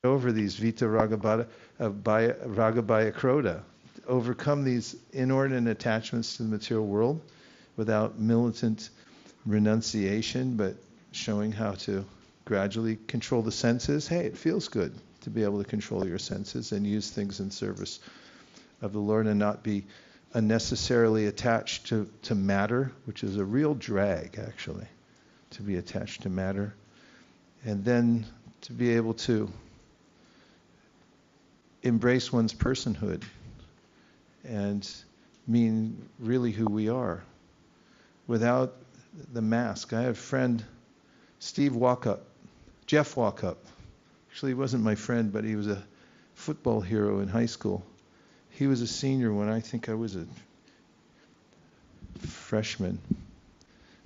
over these vita raga bhaya krodha, overcome these inordinate attachments to the material world without militant renunciation, but showing how to gradually control the senses. Hey, it feels good to be able to control your senses and use things in service of the Lord and not be unnecessarily attached to matter, which is a real drag, actually, to be attached to matter. And then to be able to embrace one's personhood and mean really who we are without the mask. I had a friend, Jeff Walkup. Actually, he wasn't my friend, but he was a football hero in high school. He was a senior when I think I was a freshman.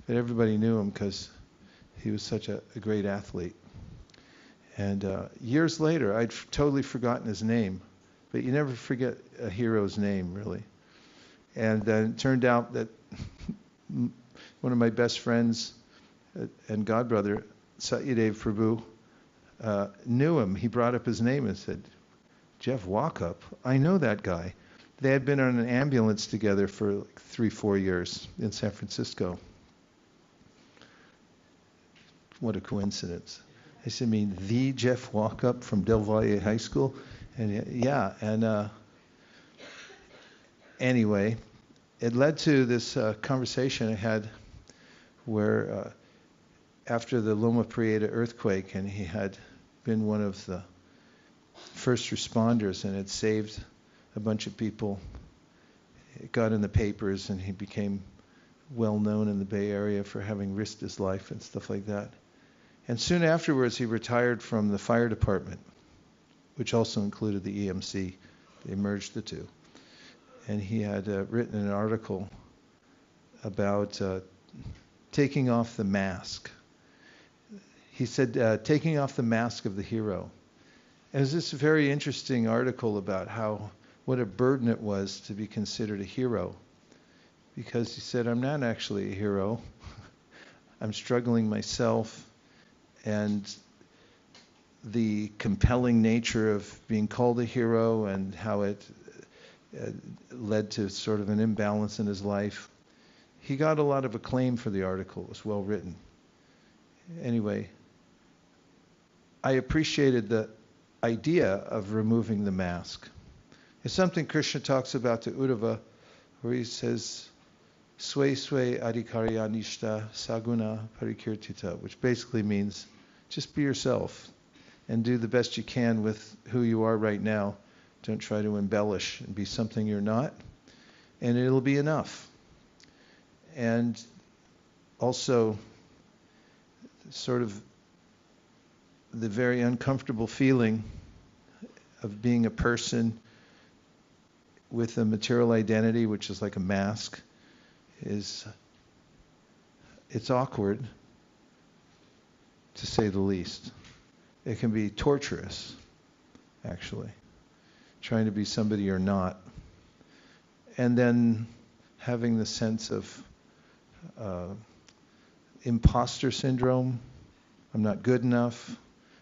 But everybody knew him because he was such a great athlete. And years later, I'd totally forgotten his name. But you never forget a hero's name, really. And then it turned out that one of my best friends and godbrother, Satyadev Prabhu, knew him. He brought up his name and said, Jeff Walkup, I know that guy. They had been on an ambulance together for like 3-4 years in San Francisco. What a coincidence. I said, I mean, the Jeff Walkup from Del Valle High School? And yeah, and anyway, it led to this conversation I had where after the Loma Prieta earthquake, and he had been one of the first responders and had saved a bunch of people. It got in the papers and he became well known in the Bay Area for having risked his life and stuff like that. And soon afterwards he retired from the fire department, which also included the EMC. They merged the two. And he had written an article about taking off the mask. He said, taking off the mask of the hero. And it was this very interesting article about what a burden it was to be considered a hero. Because he said, I'm not actually a hero. I'm struggling myself. And the compelling nature of being called a hero and how it led to sort of an imbalance in his life. He got a lot of acclaim for the article. It was well written. Anyway, I appreciated the idea of removing the mask. It's something Krishna talks about to Uddhava, where he says, Sway sway adhikarya nishta saguna parikirtita, which basically means just be yourself and do the best you can with who you are right now. Don't try to embellish and be something you're not, and it'll be enough. And also, sort of the very uncomfortable feeling of being a person with a material identity, which is like a mask, it's awkward, to say the least. It can be torturous, actually, trying to be somebody you're not. And then having the sense of imposter syndrome, I'm not good enough,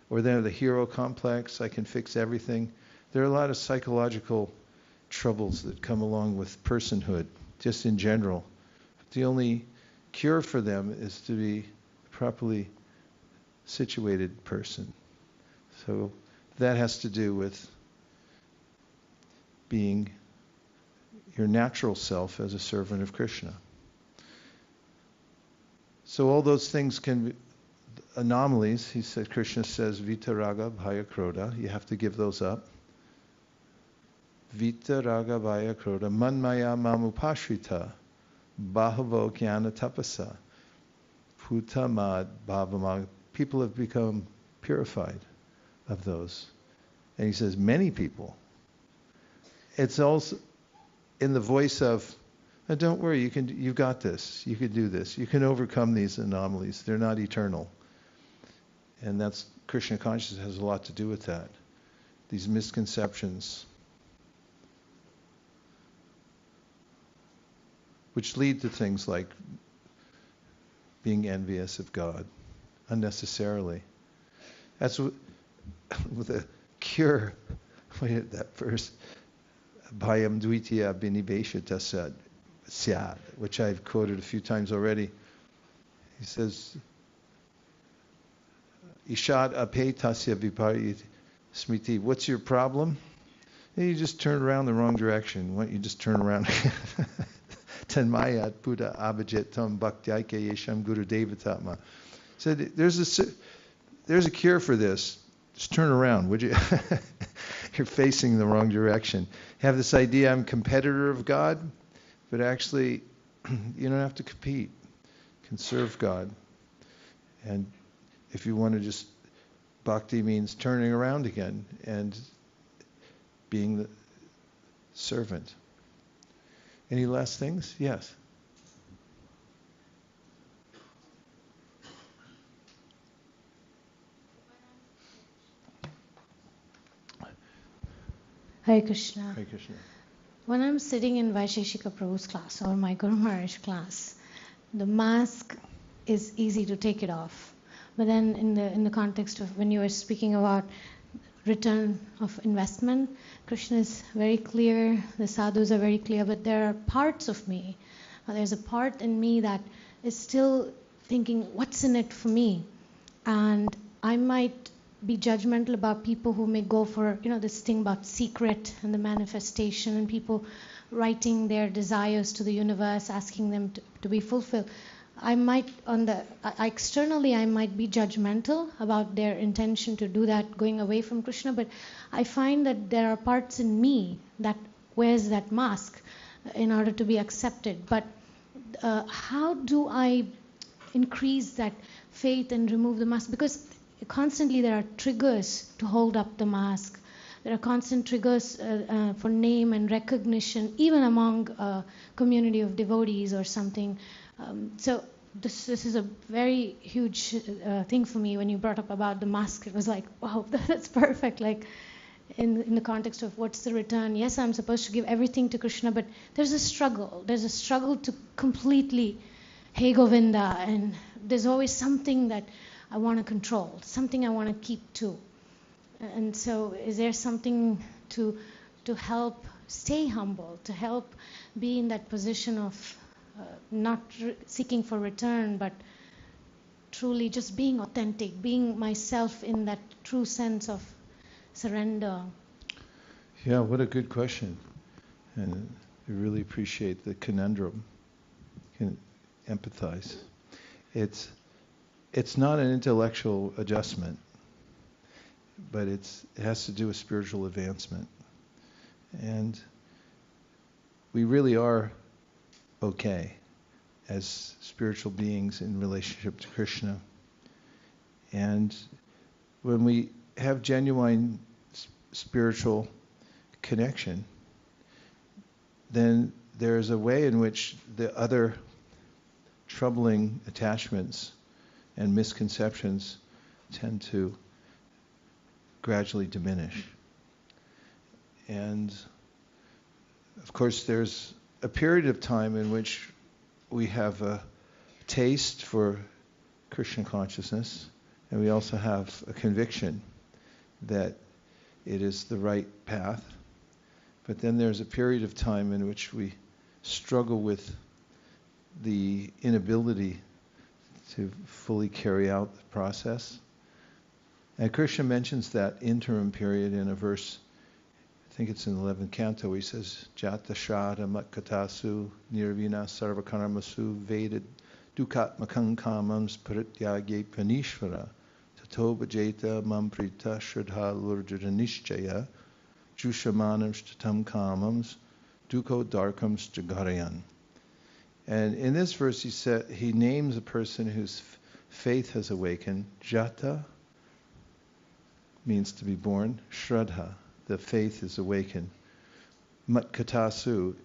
or then the hero complex, I can fix everything. There are a lot of psychological troubles that come along with personhood, just in general. The only cure for them is to be a properly situated person. So that has to do with being your natural self as a servant of Krishna. So all those things can be anomalies. He said, Krishna says, Vitaraga Bhaya Krodha. You have to give those up. Vitaraga Bhaya Krodha Manmaya Mamupashrita Bahavo Jnana Tapasa Putamad Bhavamag. People have become purified of those. And he says, many people. It's also in the voice of, oh, don't worry, you've got this. You can do this. You can overcome these anomalies. They're not eternal. And that's Krishna consciousness has a lot to do with that. These misconceptions, which lead to things like being envious of God unnecessarily. That's with the cure. Wait, that verse, bhayam dvitiya binibeshita syad, which I've quoted a few times already. He says, Ishad ape tasya vipari smriti. What's your problem? And you just turn around the wrong direction. Why don't you just turn around? Tanmayat Buddha abhijit tam bhaktyake yesham guru devatatma. So there's a cure for this. Just turn around, would you? You're facing the wrong direction. Have this idea, I'm competitor of God, but actually you don't have to compete. You can serve God. And if you want to just, bhakti means turning around again and being the servant. Any last things? Yes. Hare Krishna. Hare Krishna. When I'm sitting in Vaisheshika Prabhu's class or my Guru Maharaj class, the mask is easy to take it off. But then in the context of when you were speaking about return of investment, Krishna is very clear, the sadhus are very clear, but there are parts of me. There's a part in me that is still thinking, what's in it for me? And I might be judgmental about people who may go for, this thing about secret and the manifestation and people writing their desires to the universe, asking them to be fulfilled. I might, externally, I might be judgmental about their intention to do that, going away from Krishna, but I find that there are parts in me that wears that mask in order to be accepted. But how do I increase that faith and remove the mask? Because constantly there are triggers to hold up the mask. There are constant triggers for name and recognition, even among a community of devotees or something. So this is a very huge thing for me. When you brought up about the mask, it was like, wow, that's perfect. Like in the context of what's the return? Yes, I'm supposed to give everything to Krishna, but there's a struggle. There's a struggle to completely, hey Govinda, and there's always something that I want to control, something I want to keep to. And so is there something to help stay humble, to help be in that position of not seeking for return, but truly just being authentic, being myself in that true sense of surrender? Yeah, what a good question. And I really appreciate the conundrum. Can empathize. It's not an intellectual adjustment, but it has to do with spiritual advancement. And we really are okay as spiritual beings in relationship to Krishna. And when we have genuine spiritual connection, then there's a way in which the other troubling attachments and misconceptions tend to gradually diminish. And of course there's a period of time in which we have a taste for Krishna consciousness, and we also have a conviction that it is the right path. But then there's a period of time in which we struggle with the inability to fully carry out the process. And Krishna mentions that interim period in a verse, I think it's in the 11th canto, where he says, Jata Shada Matkatasu Nirvina Sarvakarmasu Veda Dukatmakam Kamams Parityage Panishvara Tato Bhajeta Mamprita Shraddha Lurjana Nishchaya Jushamanam Shtatam Kamams Duko Darkams Jagarayan. And in this verse he names a person whose faith has awakened. Jata means to be born. Shraddha, the faith is awakened. Matkatasu,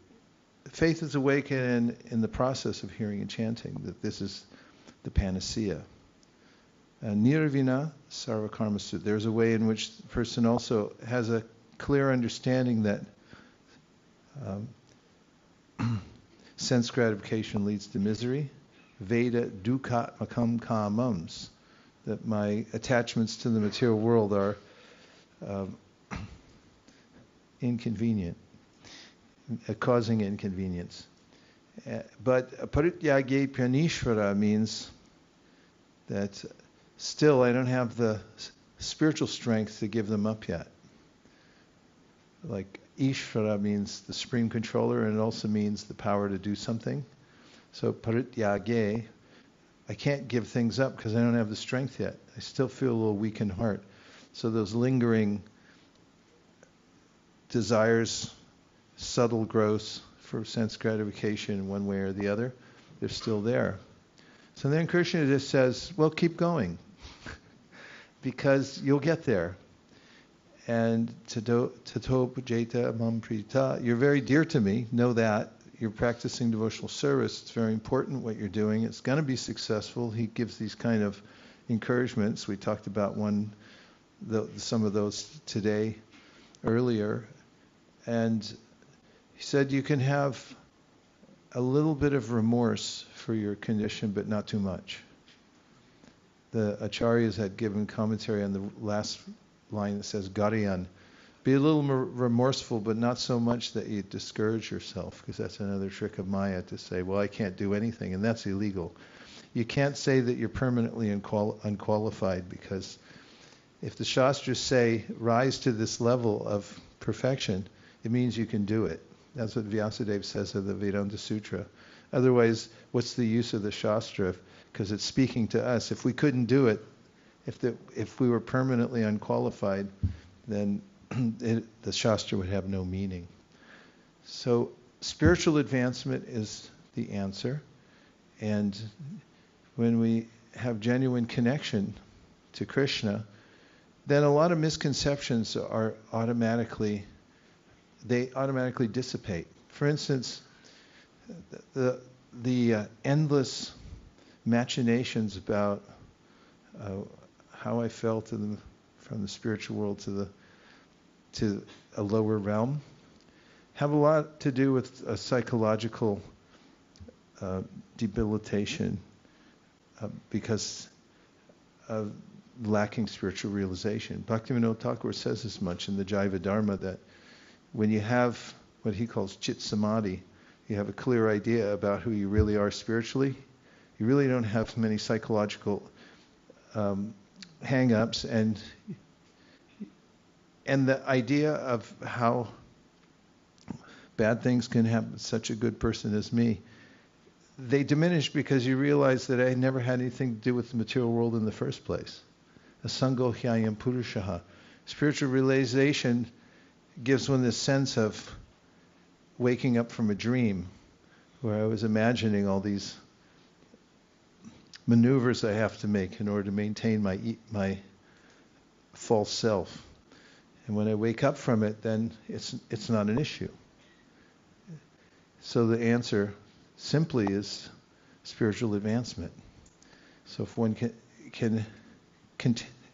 faith is awakened in the process of hearing and chanting, that this is the panacea. Nirvina Sarvakarmasu, there's a way in which the person also has a clear understanding that sense gratification leads to misery. Veda Dukatmakam Kamams, that my attachments to the material world are inconvenient, causing inconvenience. But parityage pranishvara means that still I don't have the spiritual strength to give them up yet. Like Ishvara means the supreme controller, and it also means the power to do something. So parityage, I can't give things up because I don't have the strength yet. I still feel a little weak in heart. So those lingering desires, subtle growths for sense gratification in one way or the other, they're still there. So then Krishna just says, well, keep going, because you'll get there. And tato pujeta mam prita, you're very dear to me, know that. You're practicing devotional service. It's very important what you're doing. It's going to be successful. He gives these kind of encouragements. We talked about some of those today, earlier. And he said you can have a little bit of remorse for your condition, but not too much. The acharyas had given commentary on the last line that says, Gariyan. Be a little more remorseful, but not so much that you discourage yourself, because that's another trick of Maya to say, well, I can't do anything, and that's illegal. You can't say that you're permanently unqualified, because if the Shastras say, rise to this level of perfection, it means you can do it. That's what Vyasadeva says of the Vedanta Sutra. Otherwise, what's the use of the Shastra? Because it's speaking to us. If we couldn't do it, if we were permanently unqualified, then the Shastra would have no meaning. So spiritual advancement is the answer. And when we have genuine connection to Krishna, then a lot of misconceptions are automatically dissipate. For instance, the endless machinations about how I felt from the spiritual world to a lower realm have a lot to do with a psychological debilitation because of lacking spiritual realization. Bhaktivinoda Thakur says as much in the Jaiva Dharma that when you have what he calls chit samadhi, you have a clear idea about who you really are spiritually, you really don't have many psychological hang-ups, and the idea of how bad things can happen to such a good person as me, they diminish because you realize that I never had anything to do with the material world in the first place. Asango hyayam purushaha. Spiritual realization gives one this sense of waking up from a dream where I was imagining all these maneuvers I have to make in order to maintain my false self. And when I wake up from it, then it's not an issue. So the answer simply is spiritual advancement. So if one can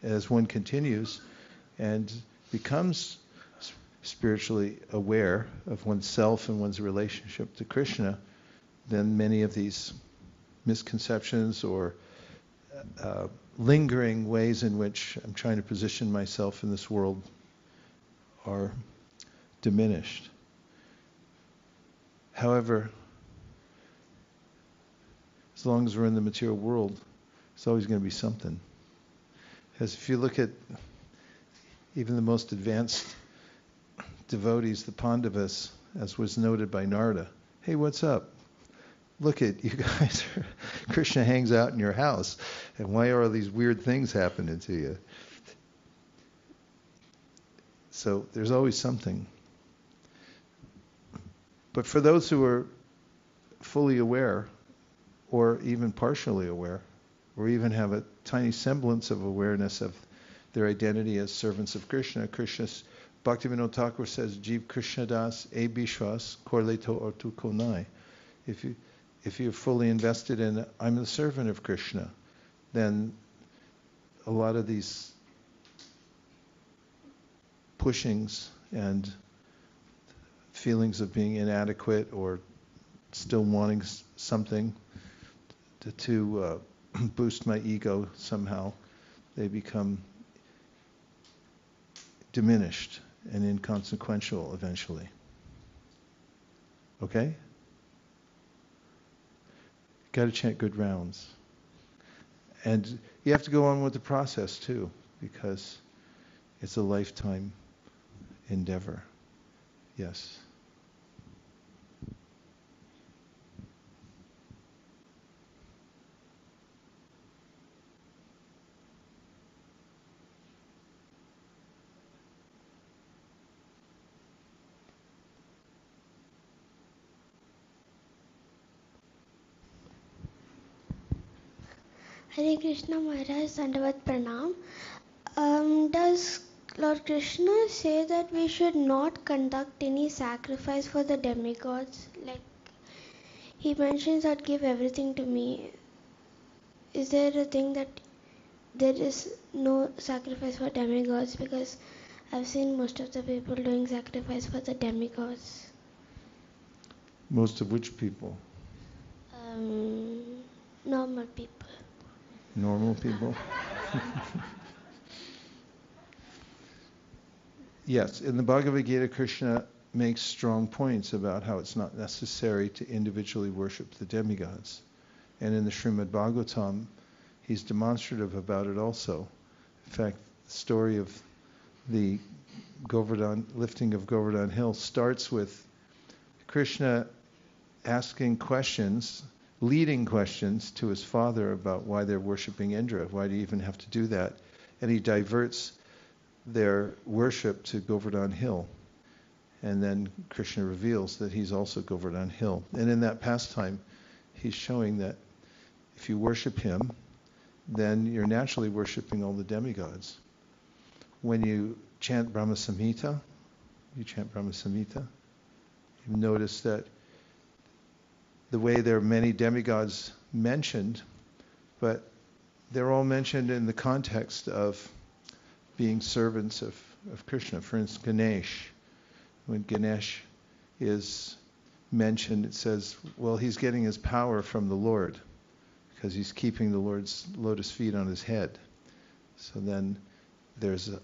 as one continues and becomes spiritually aware of oneself and one's relationship to Krishna, then many of these misconceptions or lingering ways in which I'm trying to position myself in this world are diminished. However, as long as we're in the material world, it's always going to be something. Because if you look at even the most advanced devotees, the Pandavas, as was noted by Narada, hey, what's up? Look at you guys. Krishna hangs out in your house, and why are all these weird things happening to you? So there's always something. But for those who are fully aware, or even partially aware, or even have a tiny semblance of awareness of their identity as servants of Krishna, Bhaktivinoda Thakur says, Jeev Krishna Das e Bishwas Korleto Ortu Konai. If you're fully invested in, I'm the servant of Krishna, then a lot of these pushings and feelings of being inadequate or still wanting something to boost my ego somehow, they become diminished. and inconsequential eventually. Okay? Got to chant good rounds. And you have to go on with the process too, because it's a lifetime endeavor. Yes. Hare Krishna Maharaj, Dandavat Pranam. Does Lord Krishna say that we should not conduct any sacrifice for the demigods? Like he mentions that give everything to me. Is there a thing that there is no sacrifice for demigods? Because I've seen most of the people doing sacrifice for the demigods. Most of which people? Normal people. Normal people? Yes, in the Bhagavad Gita, Krishna makes strong points about how it's not necessary to individually worship the demigods. And in the Srimad Bhagavatam, he's demonstrative about it also. In fact, the story of the lifting of Govardhan Hill starts with Krishna asking questions, leading questions to his father about why they're worshipping Indra. Why do you even have to do that? And he diverts their worship to Govardhan Hill. And then Krishna reveals that he's also Govardhan Hill. And in that pastime, he's showing that if you worship him, then you're naturally worshiping all the demigods. When you chant Brahma Samhita, you notice that the way there are many demigods mentioned, but they're all mentioned in the context of being servants of Krishna. For instance, Ganesh. When Ganesh is mentioned, it says, well, he's getting his power from the Lord because he's keeping the Lord's lotus feet on his head. So then there's a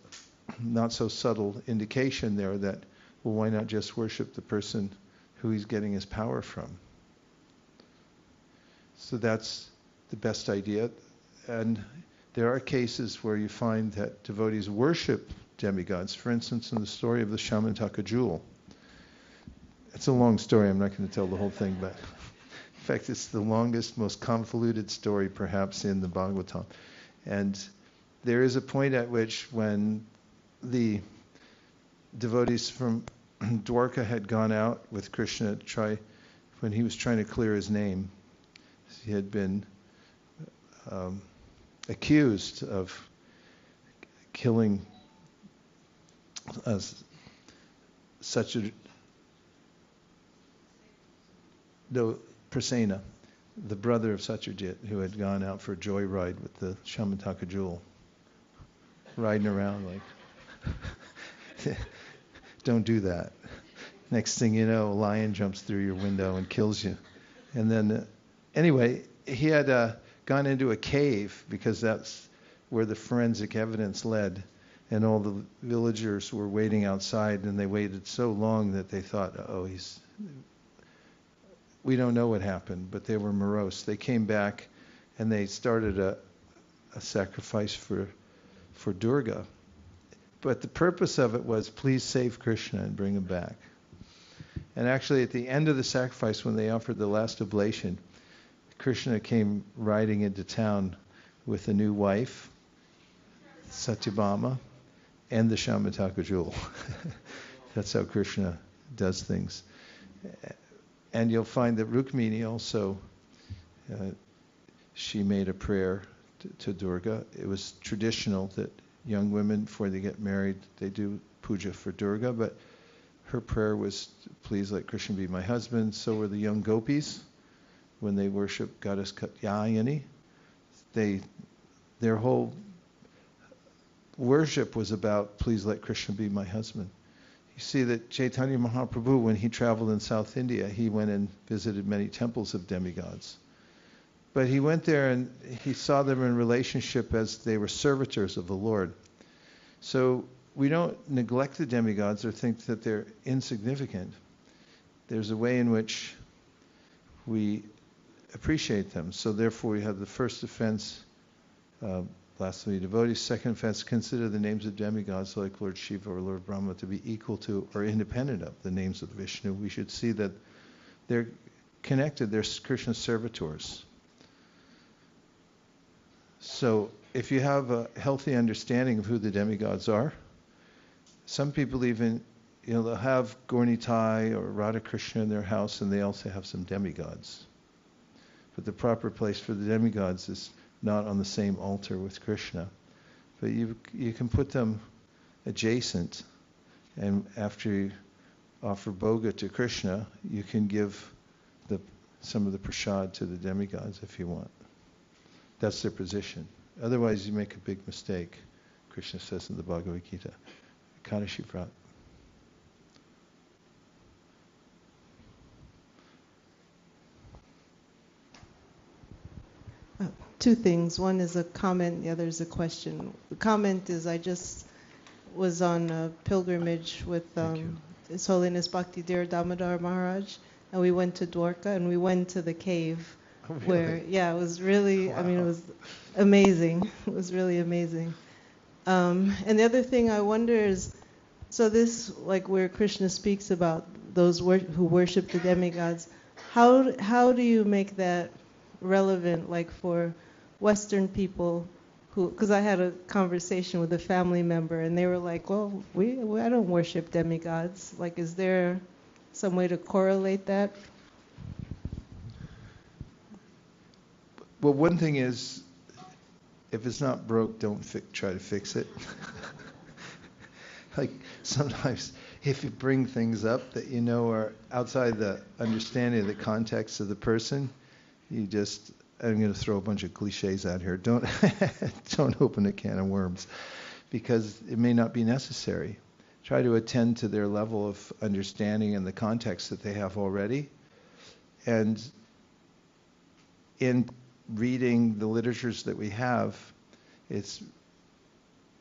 not so subtle indication there that, well, why not just worship the person who he's getting his power from? So that's the best idea. And there are cases where you find that devotees worship demigods. For instance, in the story of the Shamantaka jewel. It's a long story, I'm not going to tell the whole thing, but in fact it's the longest, most convoluted story perhaps in the Bhagavatam. And there is a point at which when the devotees from Dwarka had gone out with Krishna when he was trying to clear his name, he had been accused of killing Prasena, the brother of Satyajit, who had gone out for a joyride with the Shamantaka jewel, riding around like, don't do that. Next thing you know, a lion jumps through your window and kills you. And then, anyway, he had gone into a cave because that's where the forensic evidence led. And all the villagers were waiting outside, and they waited so long that they thought, we don't know what happened, but they were morose. They came back, and they started a sacrifice for Durga. But the purpose of it was, please save Krishna and bring him back. And actually, at the end of the sacrifice, when they offered the last oblation, Krishna came riding into town with a new wife, Satyabhama, and the Shamantaka jewel. That's how Krishna does things. And you'll find that Rukmini also, she made a prayer to Durga. It was traditional that young women, before they get married, they do puja for Durga, but her prayer was, please let Krishna be my husband. So were the young gopis when they worship goddess Katyayani. Their whole worship was about, please let Krishna be my husband. You see that Chaitanya Mahaprabhu, when he traveled in South India, he went and visited many temples of demigods. But he went there and he saw them in relationship as they were servitors of the Lord. So we don't neglect the demigods or think that they're insignificant. There's a way in which we appreciate them. So therefore we have the first offense, blasphemy of devotees. Second offense, consider the names of demigods like Lord Shiva or Lord Brahma to be equal to or independent of the names of Vishnu. We should see that they're connected, they're Krishna's servitors. So if you have a healthy understanding of who the demigods are, some people even, they'll have Lord Nitai or Radha Krishna in their house, and they also have some demigods. But the proper place for the demigods is not on the same altar with Krishna. But you can put them adjacent, and after you offer bhoga to Krishna, you can give some of the prasad to the demigods if you want. That's their position. Otherwise you make a big mistake, Krishna says in the Bhagavad Gita. Kadashi Vrat. Two things. One is a comment, the other is a question. The comment is I just was on a pilgrimage with His Holiness Bhakti Dear Damodar Maharaj, and we went to Dwarka and we went to the cave. Oh, really? Where, yeah, it was really, Wow. I mean, it was amazing. It was really amazing. And the other thing I wonder is, so this, like where Krishna speaks about those who worship the demigods, how do you make that relevant, like for Western people who, because I had a conversation with a family member and they were like, well, I don't worship demigods. Like, is there some way to correlate that? Well, one thing is, if it's not broke, don't try to fix it. Like sometimes if you bring things up that you know are outside the understanding of the context of the person, you just, I'm going to throw a bunch of cliches out here. Don't open a can of worms, because it may not be necessary. Try to attend to their level of understanding and the context that they have already. And in reading the literatures that we have, it's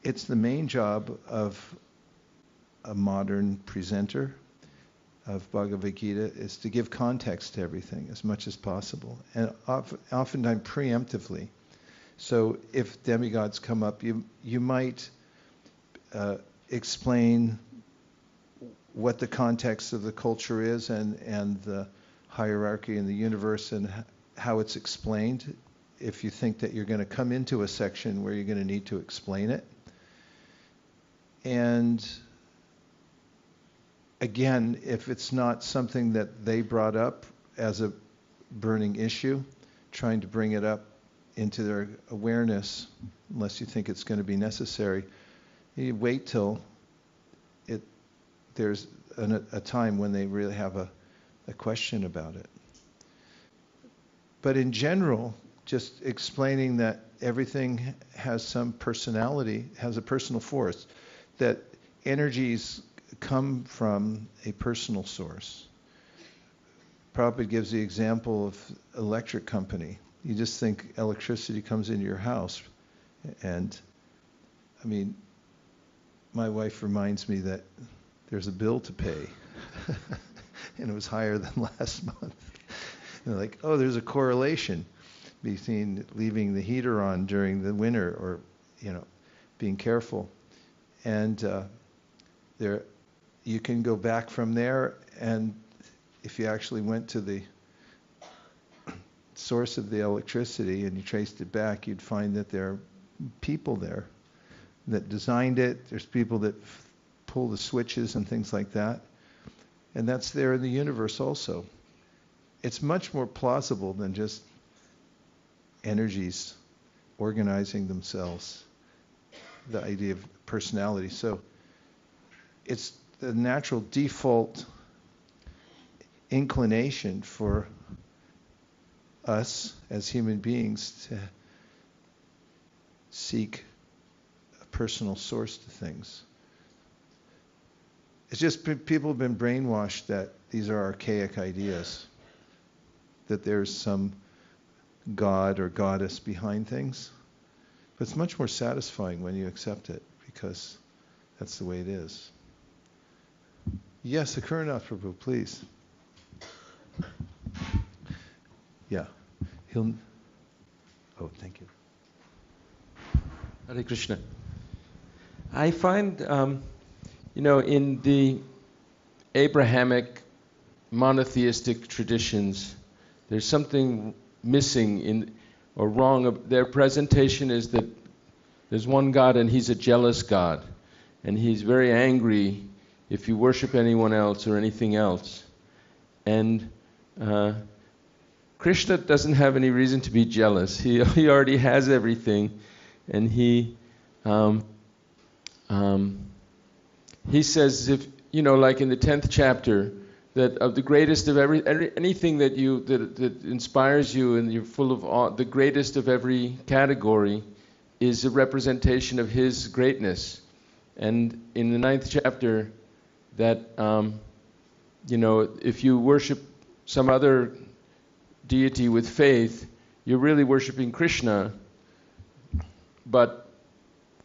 the main job of a modern presenter of Bhagavad Gita is to give context to everything as much as possible, and oftentimes preemptively. So if demigods come up, you might explain what the context of the culture is and the hierarchy in the universe and how it's explained, if you think that you're going to come into a section where you're going to need to explain it. And again, if it's not something that they brought up as a burning issue, trying to bring it up into their awareness, unless you think it's going to be necessary, you wait till there's a time when they really have a question about it. But in general, just explaining that everything has some personality, has a personal force, that energies come from a personal source. Prabhupada gives the example of electric company. You just think electricity comes into your house. And I mean, my wife reminds me that there's a bill to pay. And it was higher than last month. And like, oh, there's a correlation between leaving the heater on during the winter or, being careful. And you can go back from there, and if you actually went to the source of the electricity and you traced it back, you'd find that there are people there that designed it. There's people that pull the switches and things like that. And that's there in the universe also. It's much more plausible than just energies organizing themselves, the idea of personality. So it's the natural default inclination for us as human beings to seek a personal source to things. It's just people have been brainwashed that these are archaic ideas, that there's some god or goddess behind things. But it's much more satisfying when you accept it, because that's the way it is. Yes, Akuranath Prabhu, please. Yeah. Oh, thank you. Hare Krishna. I find, in the Abrahamic monotheistic traditions, there's something missing or wrong. Their presentation is that there's one God and he's a jealous God. And he's very angry if you worship anyone else or anything else. And Krishna doesn't have any reason to be jealous. He already has everything. And he says, if like in the 10th chapter, that of the greatest of anything that inspires you and you're full of awe, the greatest of every category is a representation of his greatness. And in the 9th chapter, that if you worship some other deity with faith, you're really worshiping Krishna, but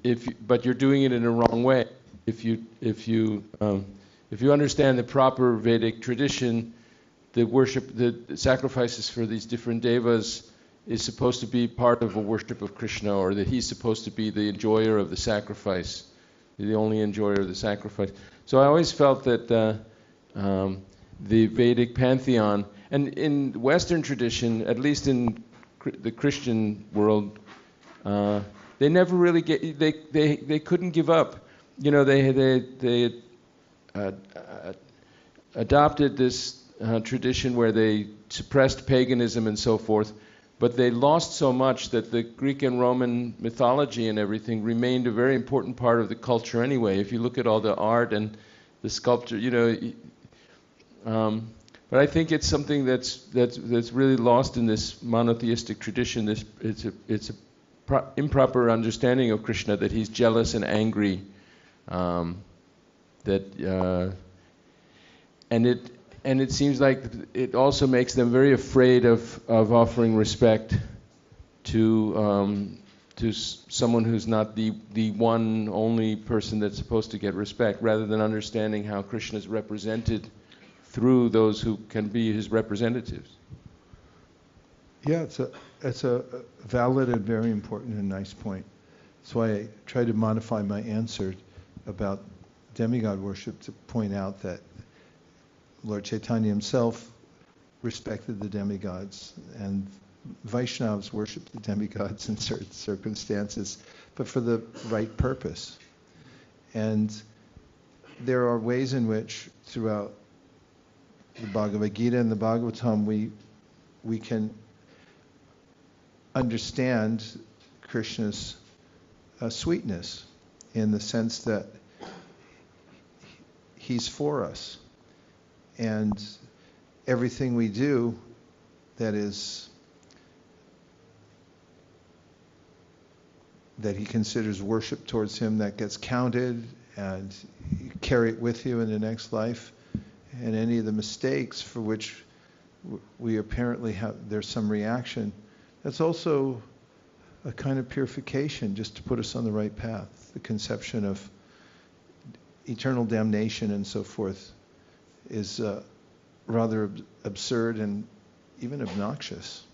you're doing it in a wrong way. If you understand the proper Vedic tradition, the sacrifices for these different devas is supposed to be part of a worship of Krishna, or that he's supposed to be the enjoyer of the sacrifice, the only enjoyer of the sacrifice. So I always felt that the Vedic pantheon, and in Western tradition, at least in the Christian world, they never really they couldn't give up. They adopted this tradition where they suppressed paganism and so forth, but they lost so much that the Greek and Roman mythology and everything remained a very important part of the culture anyway. If you look at all the art and the sculpture, but I think it's something that's really lost in this monotheistic tradition. It's a improper understanding of Krishna, that he's jealous and angry, and it seems like it also makes them very afraid of offering respect to someone who's not the one only person that's supposed to get respect, rather than understanding how Krishna is represented through those who can be his representatives. Yeah, it's a valid and very important and nice point. That's why I try to modify my answer about demigod worship to point out that Lord Chaitanya himself respected the demigods, and Vaishnavas worship the demigods in certain circumstances, but for the right purpose. And there are ways in which throughout the Bhagavad Gita and the Bhagavatam we can understand Krishna's sweetness, in the sense that he's for us. And everything we do that he considers worship towards him, that gets counted, and you carry it with you in the next life. And any of the mistakes for which we apparently there's some reaction, that's also a kind of purification, just to put us on the right path. The conception of eternal damnation and so forth is rather absurd and even obnoxious.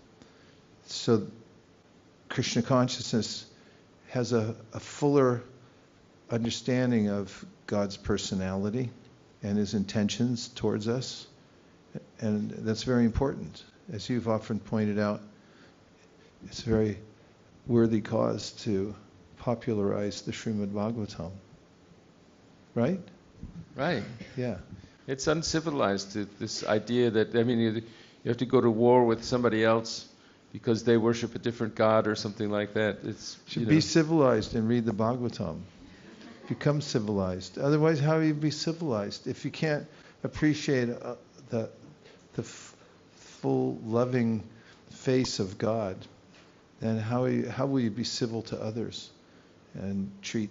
So Krishna consciousness has a fuller understanding of God's personality and his intentions towards us, and that's very important. As you've often pointed out, it's a very worthy cause to popularize the Srimad Bhagavatam. Right? Right. Yeah. It's uncivilized, this idea that, you have to go to war with somebody else because they worship a different god or something like that. Be civilized and read the Bhagavatam. Become civilized. Otherwise, how will you be civilized? If you can't appreciate the full loving face of God, then how will you be civil to others and treat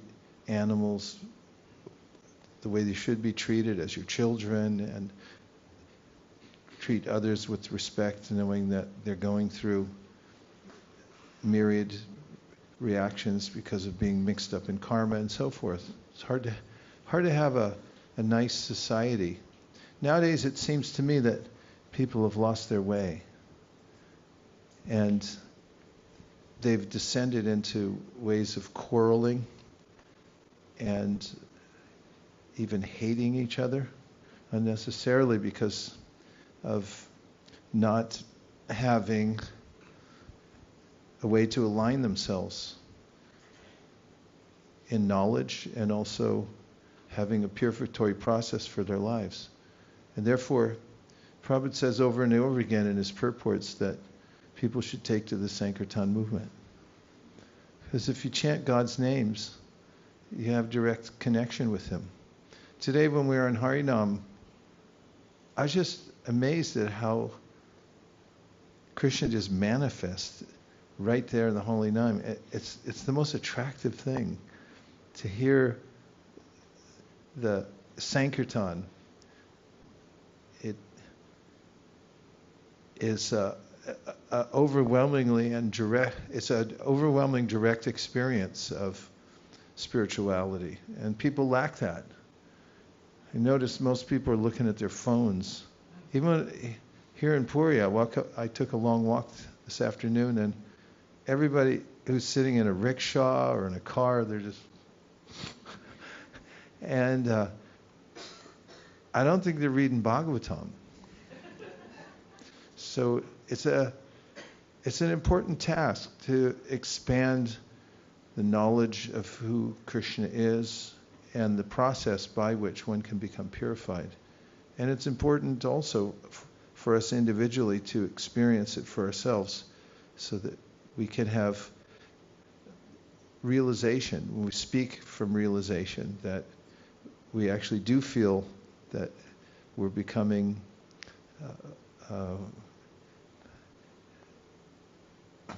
animals the way they should be treated, as your children, and treat others with respect, knowing that they're going through myriad reactions because of being mixed up in karma and so forth. It's hard hard to have a nice society. Nowadays it seems to me that people have lost their way. And they've descended into ways of quarreling and even hating each other unnecessarily because of not having a way to align themselves in knowledge and also having a purificatory process for their lives. And therefore, Prabhupada says over and over again in his purports that people should take to the Sankirtan movement. Because if you chant God's names, you have direct connection with Him. Today when we were in Harinam, I was just amazed at how Krishna just manifests right there in the Holy Name. It's the most attractive thing to hear the Sankirtan. It is overwhelmingly and direct. It's an overwhelming direct experience of spirituality, and people lack that. I notice most people are looking at their phones. Even here in Purī, I took a long walk this afternoon, and everybody who's sitting in a rickshaw or in a car, they're just... and I don't think they're reading Bhagavatam. So it's an important task to expand the knowledge of who Krishna is and the process by which one can become purified. And it's important also for us individually to experience it for ourselves so that we can have realization, when we speak from realization, that we actually do feel that we're becoming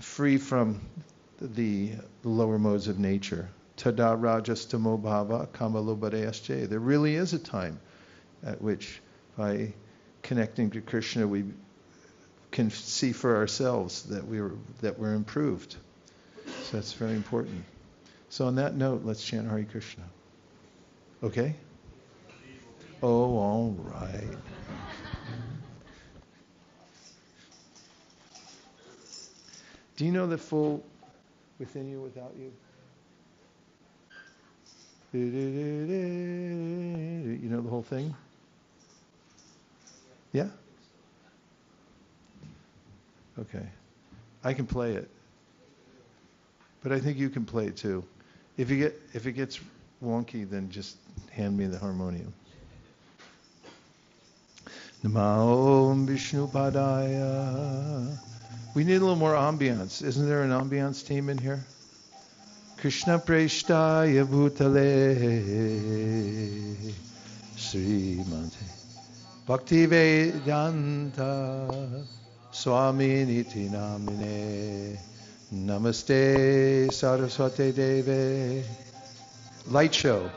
free from the lower modes of nature. Tada rajastamo bhava kamalobadayasche. There really is a time at which, by connecting to Krishna, we can see for ourselves that we're improved. So that's very important. So on that note, let's chant Hare Krishna. Okay? Oh, all right. Do you know the full within you, without you? You know the whole thing? Yeah? Okay. I can play it. But I think you can play it too. If it gets wonky, then just hand me the harmonium. Namo Om Vishnu Padaya. We need a little more ambience. Isn't there an ambience team in here? Krishna Preshtaya Bhutale Srimante Bhakti Vedanta Swami Niti Namine Namaste Saraswati Deve. Light show.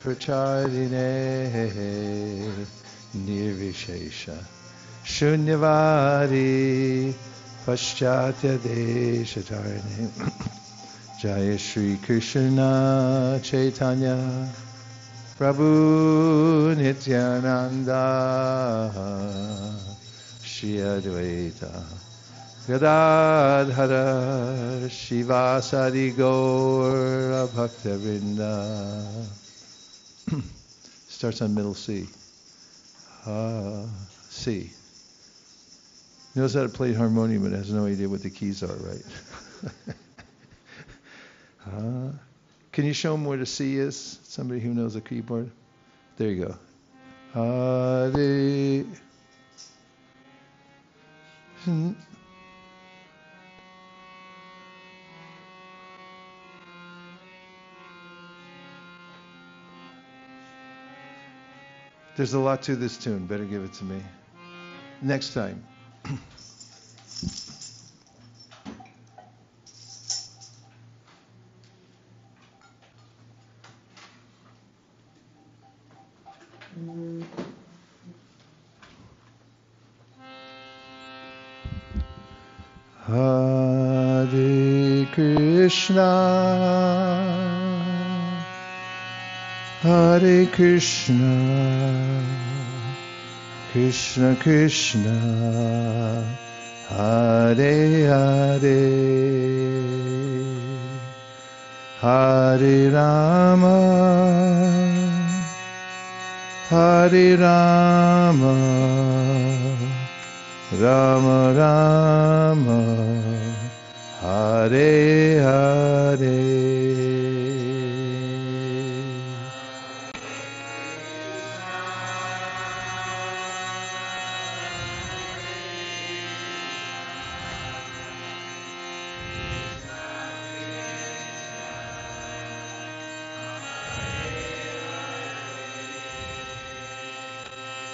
Prachadine Nirvishesha Shunyavadi Paschatya Deshatarne Jaya Shri Krishna Chaitanya Prabhu Nityananda Shri Advaita Gadadhara Shivasadi Gaura Bhakta Vrinda. Starts on middle C. C. Knows how to play harmonium but has no idea what the keys are, right? Can you show them where the C is? Somebody who knows a keyboard? There you go. Hare. There's a lot to this tune. Better give it to me. Next time. Hare Krishna Hare Krishna, Krishna Krishna, Hare Hare, Hare Rama, Hare Rama, Rama Rama, Hare Hare.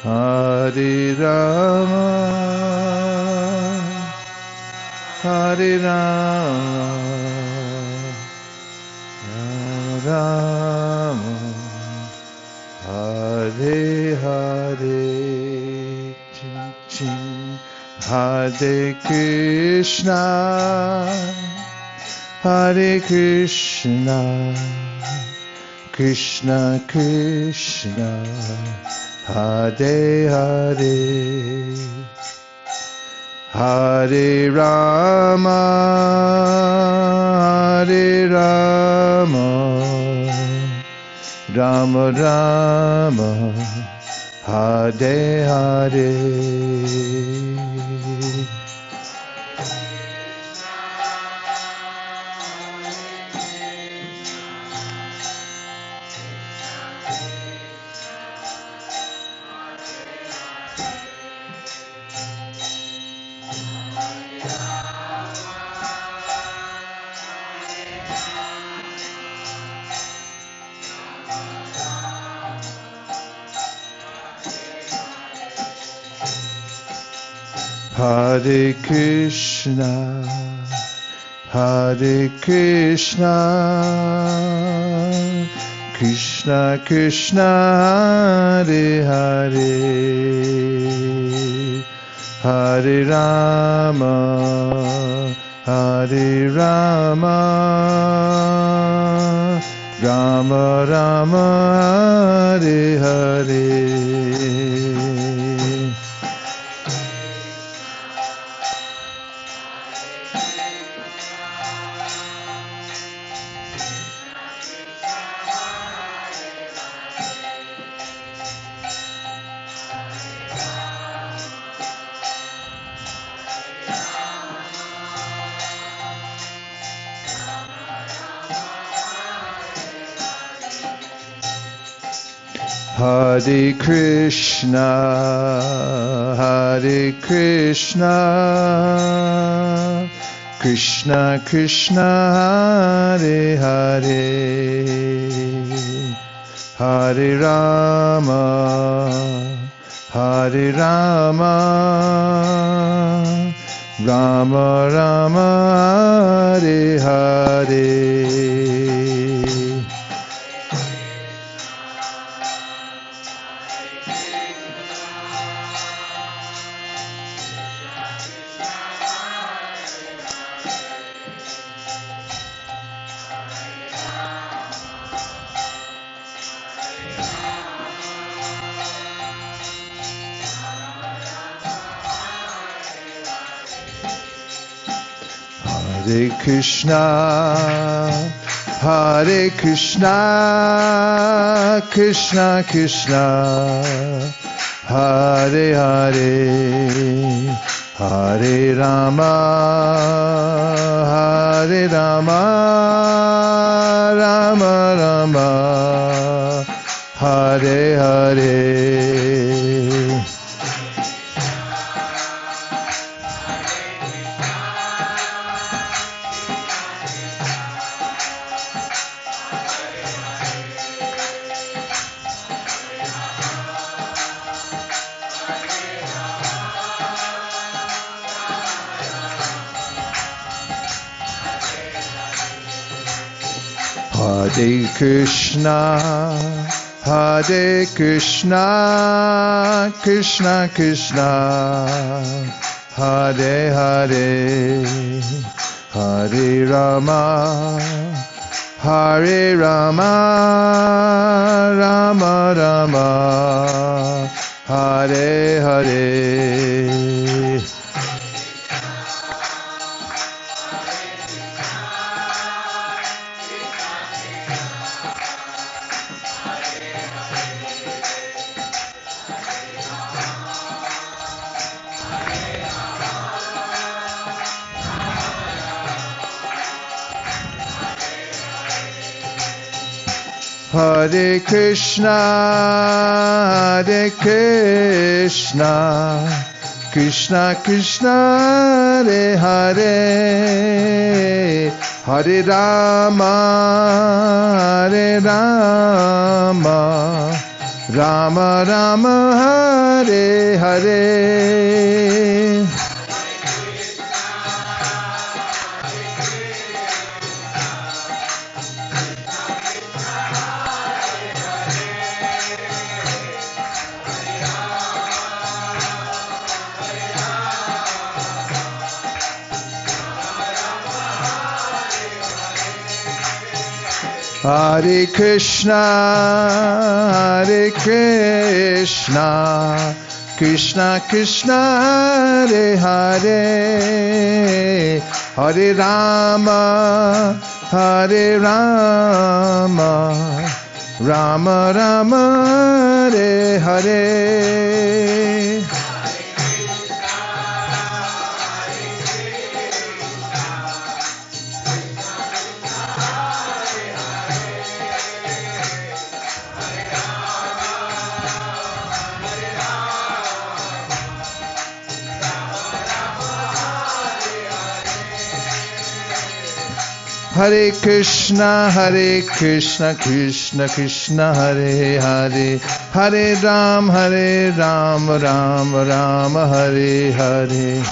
Hare Rama, Hare Rama, Rama Rama, Hare Hare. Ching, ching. Hare Krishna, Hare Krishna, Krishna Krishna, Hare Hare, Hare Rama, Hare Rama, Rama Rama, Hare Hare. Hare Krishna, Hare Krishna, Krishna Krishna, Hare Hare, Hare Rama, Hare Rama, Rama Rama, Hare Hare. Hare Krishna, Hare Krishna, Krishna Krishna, Hare Hare, Hare Rama, Hare Rama, Rama Rama, Hare Hare. Hare Krishna, Hare Krishna, Krishna Krishna, Hare Hare, Hare Rama, Hare Rama, Rama Rama, Hare Hare. Hare Krishna, Hare Krishna, Krishna Krishna, Hare Hare, Hare Rama, Hare Rama, Rama Rama, Hare Hare. Hare Krishna, Hare Krishna, Krishna Krishna, Hare Hare, Hare Rama, Hare Rama, Rama Rama, Hare Hare. Hare Krishna, Hare Krishna, Krishna Krishna, Hare Hare, Hare Rama, Hare Rama, Rama Rama, Hare Hare. Hare Krishna, Krishna Krishna, Hare Hare, Hare Ram, Ram Ram, Hare Hare.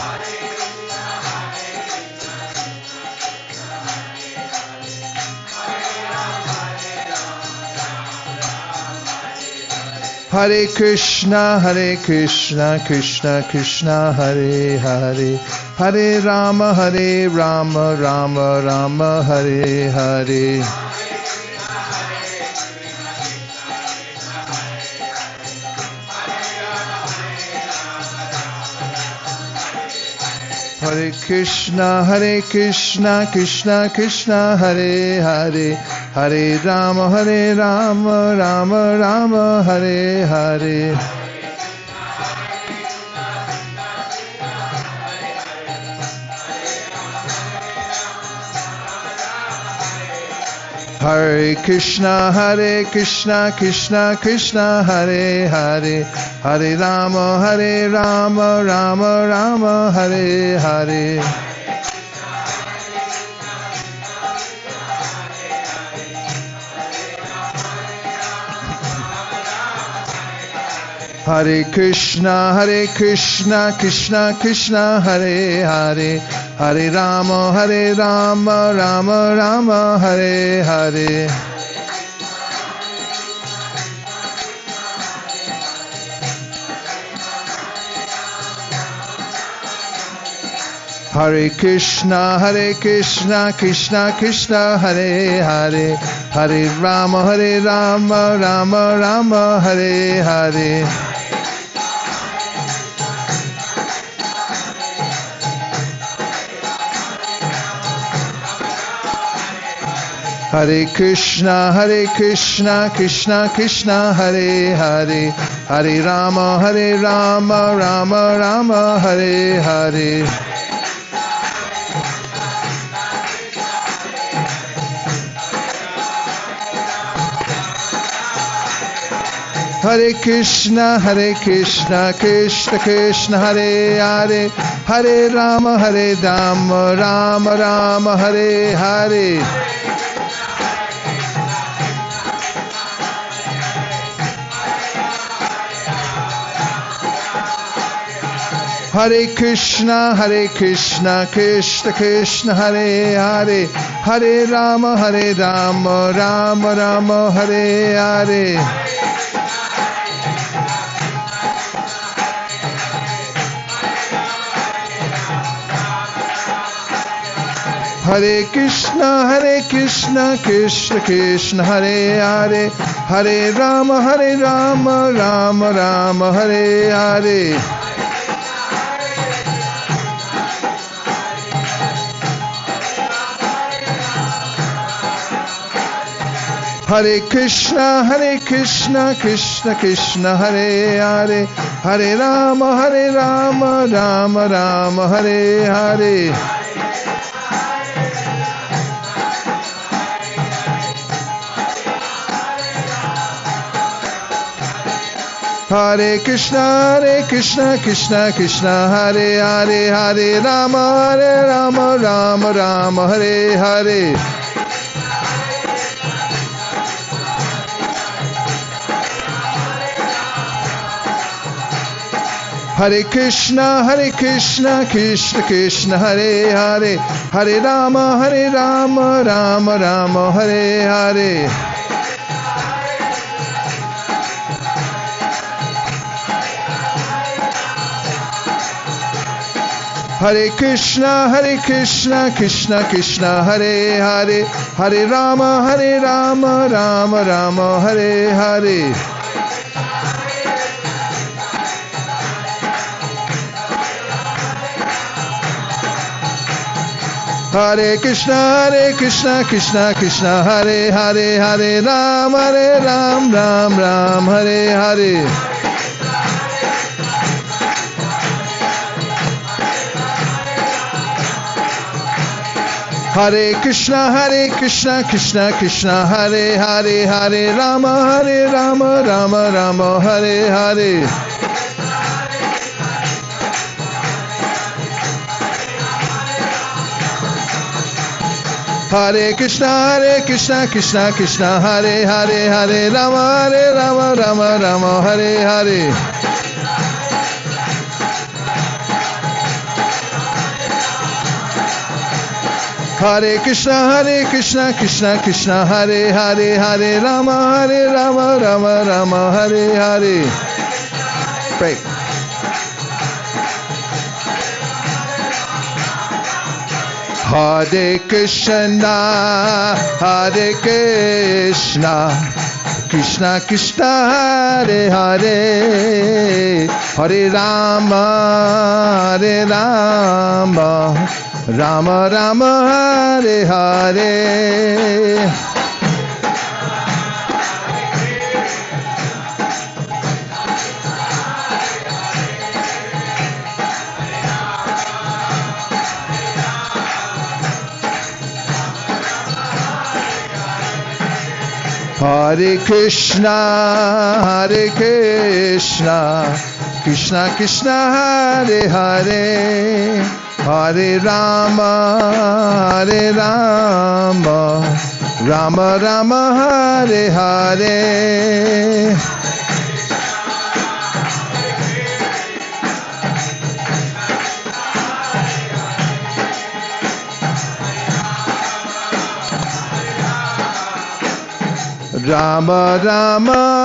Hare Krishna, Krishna Krishna, Hare Hare, Hare Rama, Rama Rama, Hare Hare. Hare Krishna, Krishna Krishna, Hare Hare, Hare Rama, Rama Rama, Hare Hare. Hare Krishna, Krishna Krishna, Hare Hare, Hare Rama, Rama Rama, Hare Hare. Hare Krishna, Krishna Krishna, Hare Hare, Hare Rama, Rama Rama, Hare Hare. Hare Krishna, Krishna Krishna, Hare Hare, Hare Rama, Rama Rama, Hare Hare. Hare Krishna, Krishna, Hare Hare, Hare Rama, Rama Rama, Hare Hare. Hare Krishna, Krishna Krishna, Hare Hare, Hare Rama, Rama Rama, Hare Hare. Hare Krishna, Krishna Krishna, Hare Hare, Hare Rama, Rama Rama, Hare Hare. Hare Krishna, Krishna Krishna, Hare Hare, Hare Rama, Rama Rama, Hare Hare. Hare Krishna, Krishna Krishna, Hare Hare, Hare Rama, Rama Rama, Hare Hare. Hare Krishna, Krishna Krishna, Hare Hare, Hare Rama, Rama Rama, Hare Hare. Hare Krishna, Krishna Krishna, Hare Hare, Hare Rama, Rama Rama, Hare Hare. Hare Krishna, Krishna Krishna, Hare Hare, Hare Rama, Rama Rama, Hare Hare. Hare Krishna, Krishna Hare Hare, Hare Rama, Ram Hare Hare. Hare Krishna, Krishna Hare Hare, Hare Rama, Rama Hare Hare. Hare Krishna, Krishna Hare Hare, Hare Rama, Rama Hare Hare. Hare Krishna, Krishna Hare Hare, Hare Rama, Rama Hare Hare. Break. Hare Krishna, Krishna Krishna Hare Hare, Hare Rama, Rama Rama Hare Hare. Hare Krishna, Krishna Krishna Hare Hare, Hare Rama, Rama Rama Hare Hare. Rama Rama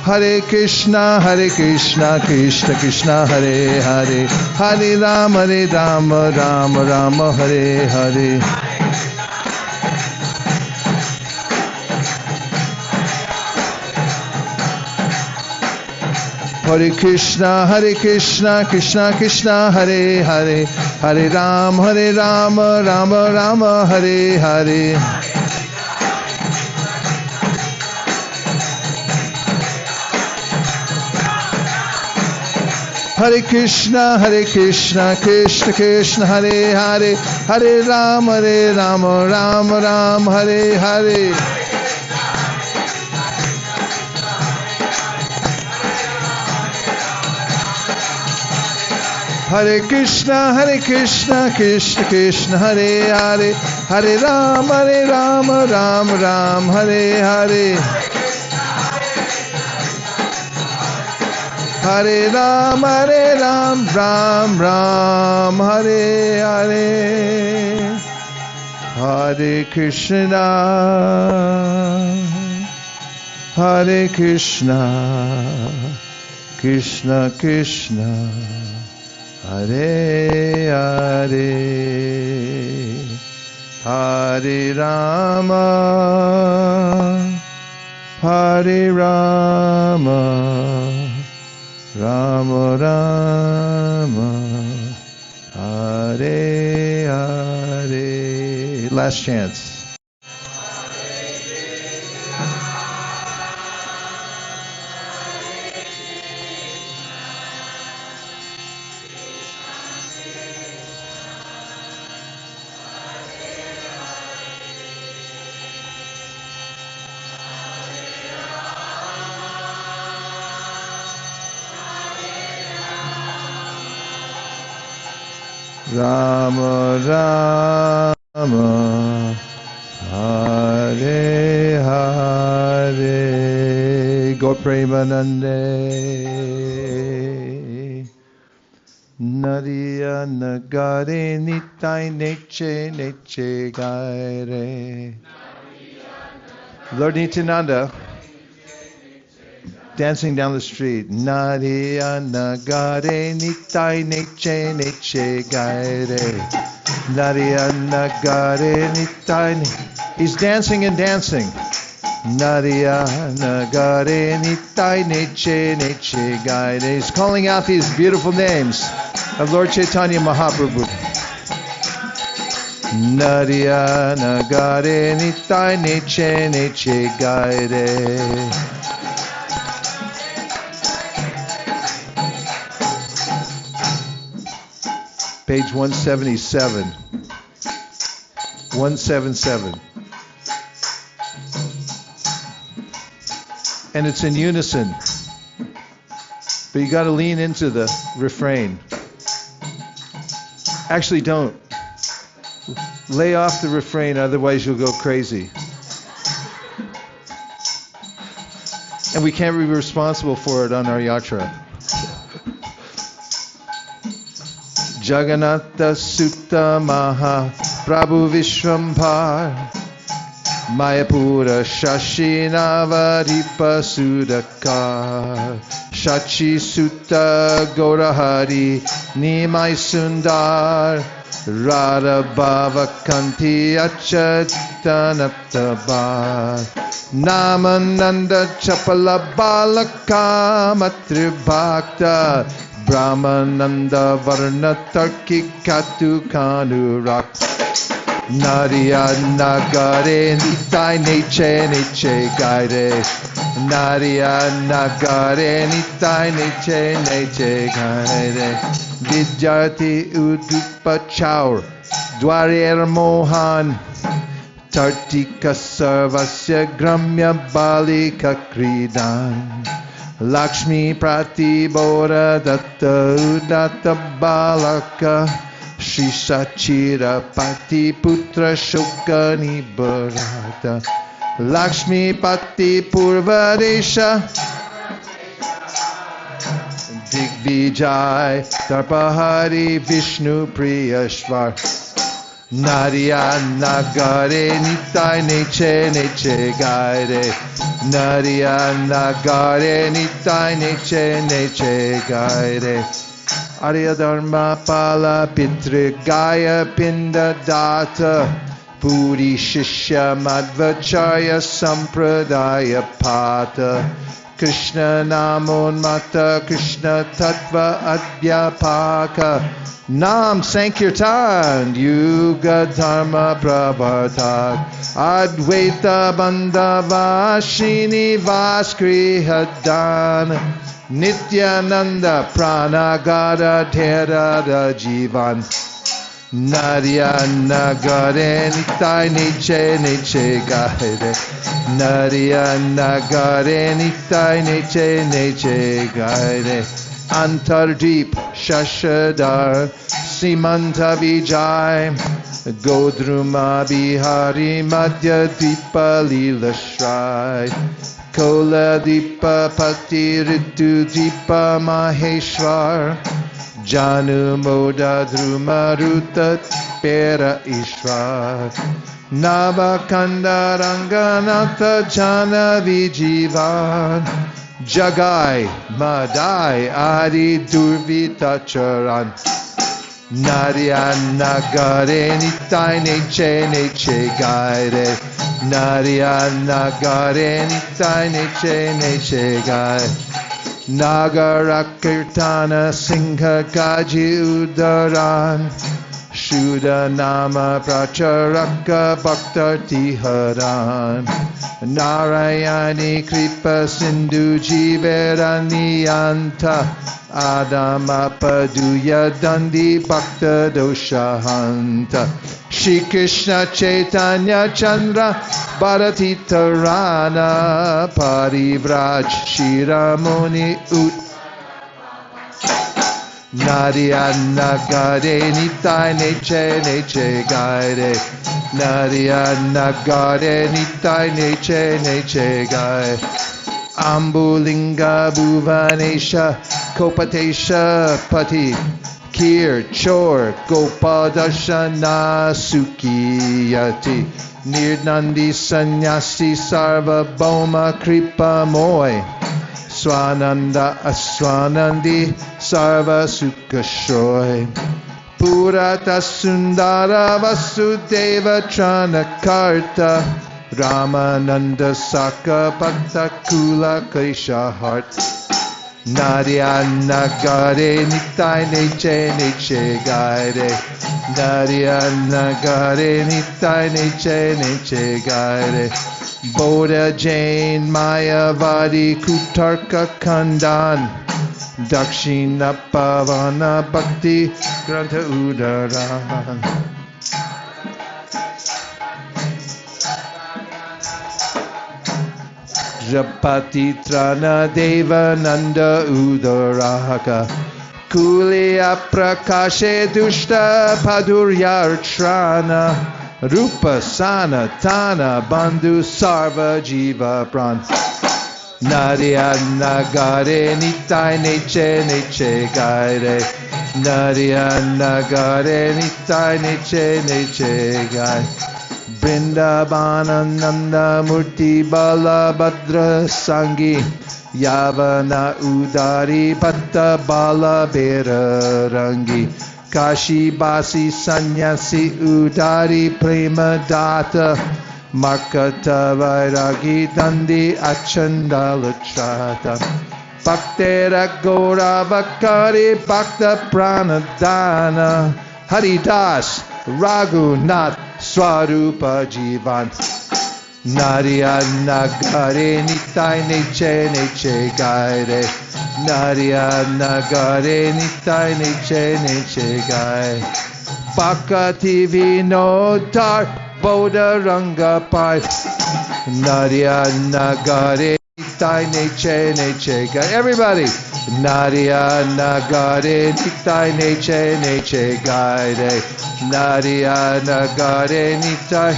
Hare Hare Krishna, Krishna Krishna Hare Hare, Hare Rama, Rama Hare Hare. Hare Krishna, Krishna Krishna Hare Hare, Hare Rama, Rama Hare Hare. Hare Krishna, Krishna Krishna Hare Hare, Hare Rama, Rama Hare Hare. Hare Krishna, Krishna Hare Hare, Hare Rama, Rama Hare Hare. Hare Rama, Ram Hare Hare. Hare Krishna, Krishna Krishna, Hare Hare, Hare Rama, Hare Rama, Rama Rama, Hare Hare. Last chance. Rama Rama, Hare Hare, Gaur Premanande. Nadiya Nagare Nitai Nece Nece Gare. Lord Nityananda dancing down the street. Nadiya Nagare Nitai Nece Nece Gare. Nadiya Nagare Nitai. He's dancing and dancing. Nadiya Nagare Nitai Nece Nece Gare. He's calling out these beautiful names of Lord Chaitanya Mahaprabhu. Nadiya Nagare Nitai Nece Nece Gare. Page 177. 177. And it's in unison. But you got to lean into the refrain. Actually, don't. Lay off the refrain, otherwise you'll go crazy. And we can't be responsible for it on our yatra. Jagannatha Sutta Maha Prabhu Vishwambhar Mayapura Shashinavaripa Sudakar Shachi Sutta Gaurahari Nimai Sundar Radha Bhava Kanti Achatanattabar Namananda Chapala Balaka Matribhakta Brahmananda Varna Tarki Katu Kanurak Nadiya Nagare Nitai Nece Nece Gare Nadiya Nagare Nitai Nece Nece Gare Vidyarthi Udupa Chaur Dwarer Mohan Tartika Sarvasya Gramya Balika Kridan Lakshmi Pratibodha Datta Udatta Balaka Shishachira Pati Putra Shokani Bharata Lakshmi Pati Purvadesha Digvijay Tarpahari Vishnu Priyashvar Nadiya Nagare Nitai Nece Nece Gare Nadiya Nagare Nitai Nece Nece Gare Arya Dharma Pala Pitri Gaya Pinda Data Purī Shishya Madhvacharya Sampradaya Pata Krishna Namonmata Krishna Tattva Adhyapaka Nam Sankirtan Yuga Dharma Prabhartak Advaita Bandhava Srinivas Hadan Nityananda Pranagada Terada Jivan Nadiya Nagare Nitai Nece Nece Gare Nadiya Nagare Nitai Nece Nece Gare Antardeep Shashadar Simanta Vijay Godruma Bihari Madhya Deepa Lila Shrai Kola Deepa Pati Ritu Deepa Maheshwar Janu Moda Druma Ruta Pera Ishwar Navakanda Ranganatha Jana Vijivan Jagai Madai Adi Durvita Charan Nadiya Nagare Nitai Nece Nece Gaire Nadiya Nagare Nitai Nece Nece Gaire Nagara Kirtana Singha Gaji Udaran Shuddha Nama Pracharaka Bhakta Tiharan Narayani Kripa Sindhu Jiverani Anta Adama Paduya Dandi Bhakta Doshahanta Shri Krishna Chaitanya Chandra Bharatita Rana Parivraj Shiramuni Ut Nadiya Nagare Nitai Nece Nece Gaire Nadiya Nagare Nitai Nece Nece Gaire Ambulinga Bhuvanesha Kopatesha Pati Kir Chor Gopadashana Sukiyati Nirnandi Sannyasi Sarvabhauma Kripa Moy Swananda Aswanandi Sarva Sukashoy Purata Sundara Vasudeva Tranakarta Ramananda Saka Bhattakula Klesha Heart Nadiya Nagare Nitai Nece Nece Gaire Nadiya Nagare Nitai Nece Nece Gaire Bodha Jain Mayavadi Kutarka Kandan Dakshina Pavana Bhakti Grantha Udaran Japati Trana Deva Nanda Udaraka Kuliya Prakashe Dushta Paduryartrana Rupa Sana Tana Bandhu Sarva Jiva Pran Nadiya Nagare Nitai Nece Nece Gaire Nadiya Nagare Nitai Nece Nece Gaire Vrindavanananda Murti Bala Bhadra Sangi Yavana Udari Bhatta Bala Bera Rangi Kashi Basi Sannyasi Udari Prema Data Markata Vairagi Dandi Achandala Trata Bhaktera Gora Vakari Bhakta Pranadana Haridas Raghunath Swarupa Jivan Nadiya Nagare Nitai Nece Nece Gaire Nadiya Nagare Nitai Nece Nece Gaire Bhakati Vinodar Bodha Ranga Pai Nadiya Nagare Nitai Nece Nece Gaire Everybody Nadiya Nagare Nitai Nece Nece Gaire Nadiya Nagare Nitai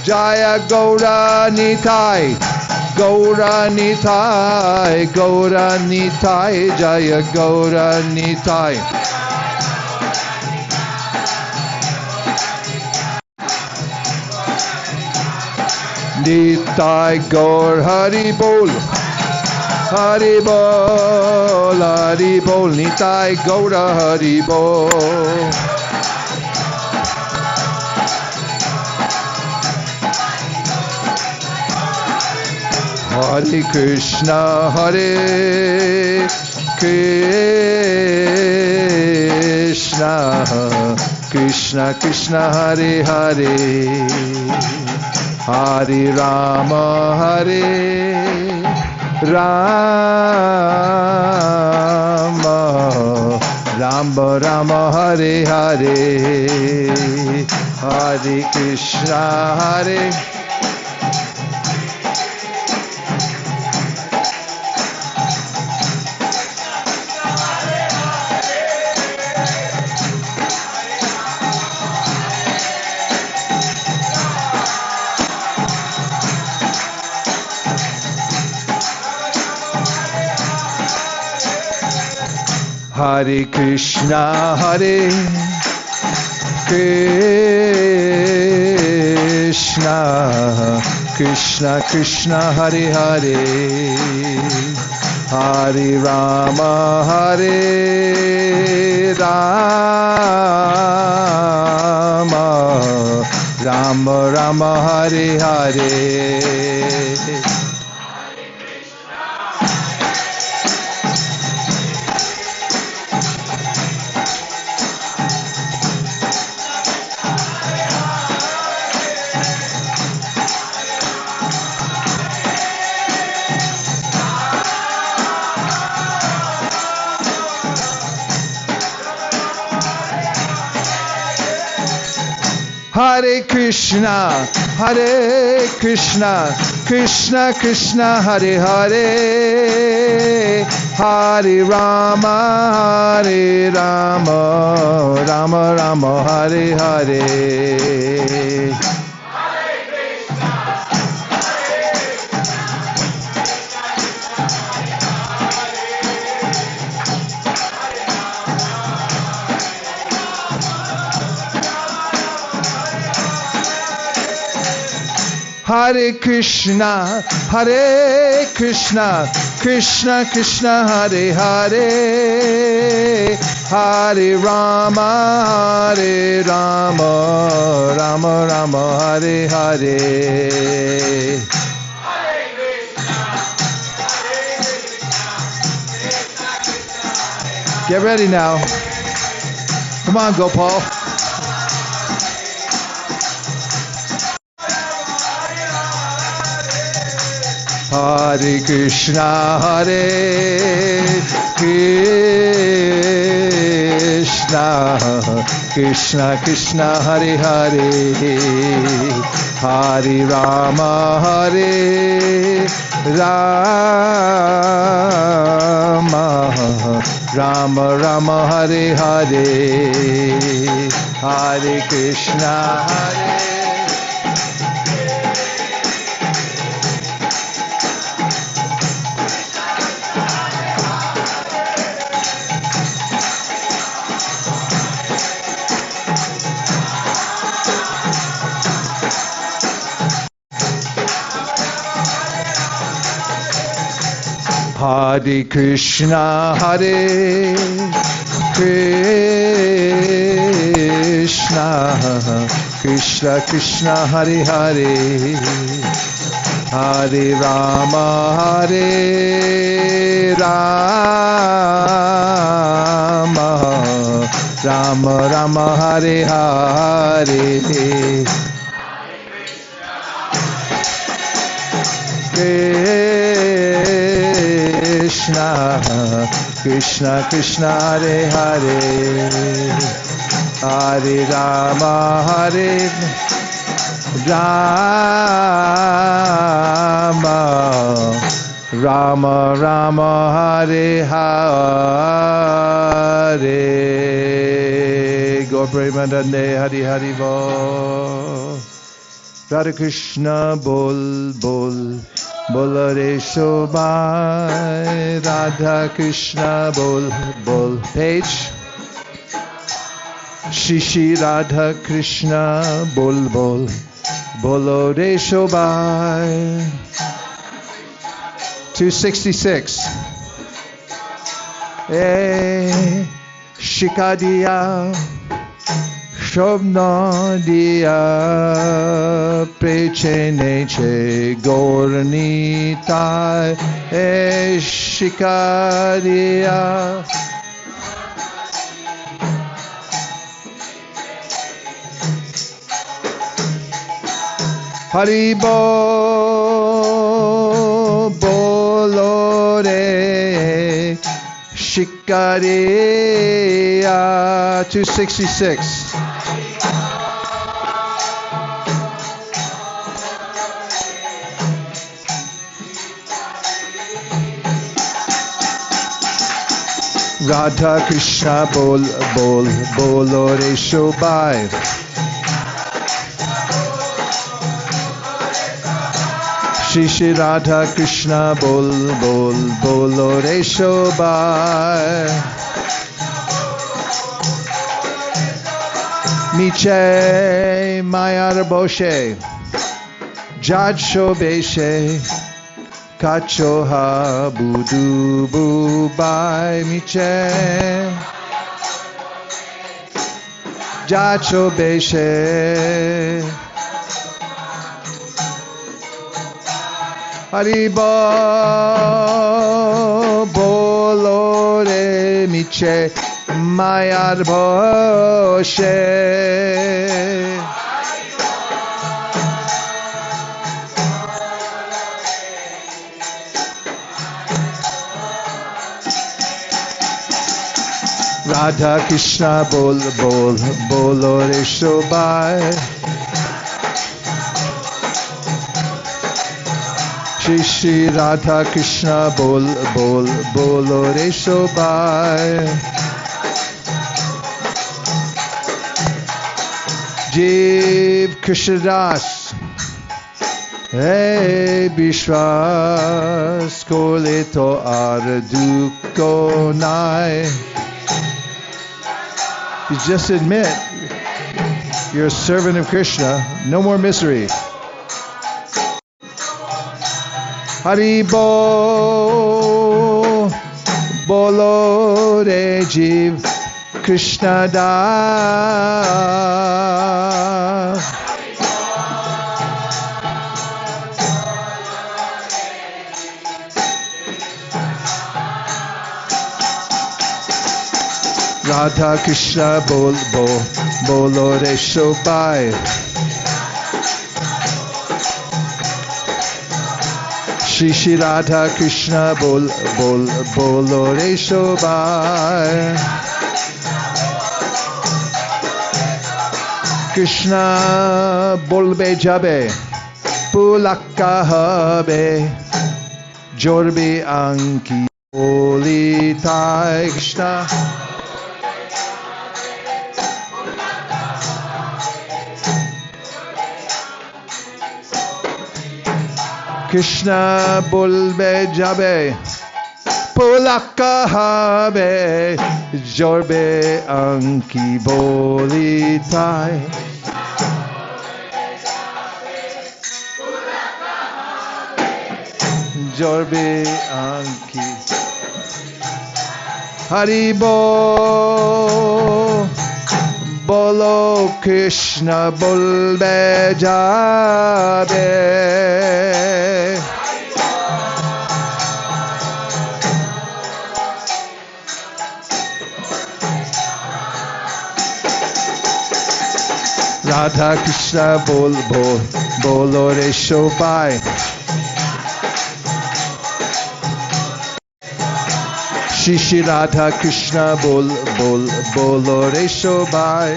Jaya Gaura Nitai Gaura Nitai Gaura Nitai Jaya Gaura Nitai Nitai Gaur Hari Bol Hari Bol Hari Bol Nitai Gaura Hari Bol Hare Krishna Hare Krishna Krishna Krishna Hare Hare Hare Rama Hare Rama Rama Rama Hare Hare Hare Krishna Hare Hare Krishna Hare Krishna Krishna Krishna Hare Hare, Hare Rama Hare Rama, Rama Rama Hare Hare. Hare Krishna, Krishna Krishna Hare Hare, Hare Rama, Rama Rama Hare Hare. Hare Krishna, Krishna Krishna Hare Hare, Hare Rama, Rama Rama Hare Hare. Get ready now. Come on, Gopal. Hare Krishna, Krishna Krishna Hare Hare, Hare Rama, Rama Rama Hare Hare, Hare Krishna, Hare Krishna, Krishna Krishna Hare Hare, Hare Rama, Rama Rama Hare Hare. Krishna Krishna Hare Hare, Hare Rama, Rama Rama Hare Hare. Gaur Premanande Hari Hari Bol. Radha Krishna Bol Bol, Bolo Re Shobai, Radha Krishna Bol Bol. Page. Shishi Radha Krishna Bol Bol, Bolo Re Shobai. 266. Shikadiya Shobna Diya Preche Nece Gaur Nitai Shikadiya. Haribo Bolore Shikariya. 266. Radha Krishna Bol Bol Bolore Shobai. Shishi Radha Krishna Bol Bol Bolore Shobai. Miche Mayar Boshe Jacho Beshe Kachoha Budu Bubai Miche Jacho Beshe Haribo Bolo Re Miche Mayar Boshe Radha Krishna bol bol bolo re shobai Shri Shri Radha Krishna bol bol bolo re shobai Jiv Krishna Das Hey Bishwas Koleto Arduko Nai. You just admit you're a servant of Krishna. No more misery. Haribo Bolo Re Jiv Krishna Da Radha Krishna bol bol bolo re shobai Shri Shri Radha Krishna bol bol bolo re shobai Krishna bolbe jabe pulakka habe jorbe anki olitai Krishna Krishna bolbe jabe pulakka habe jorbe anki bolitai jorbe anki Haribo bolo Krishna bolbe jabe Radha Krishna bol bol bolo re shobai Shri Shri Radha Krishna bol bol bolo re shobai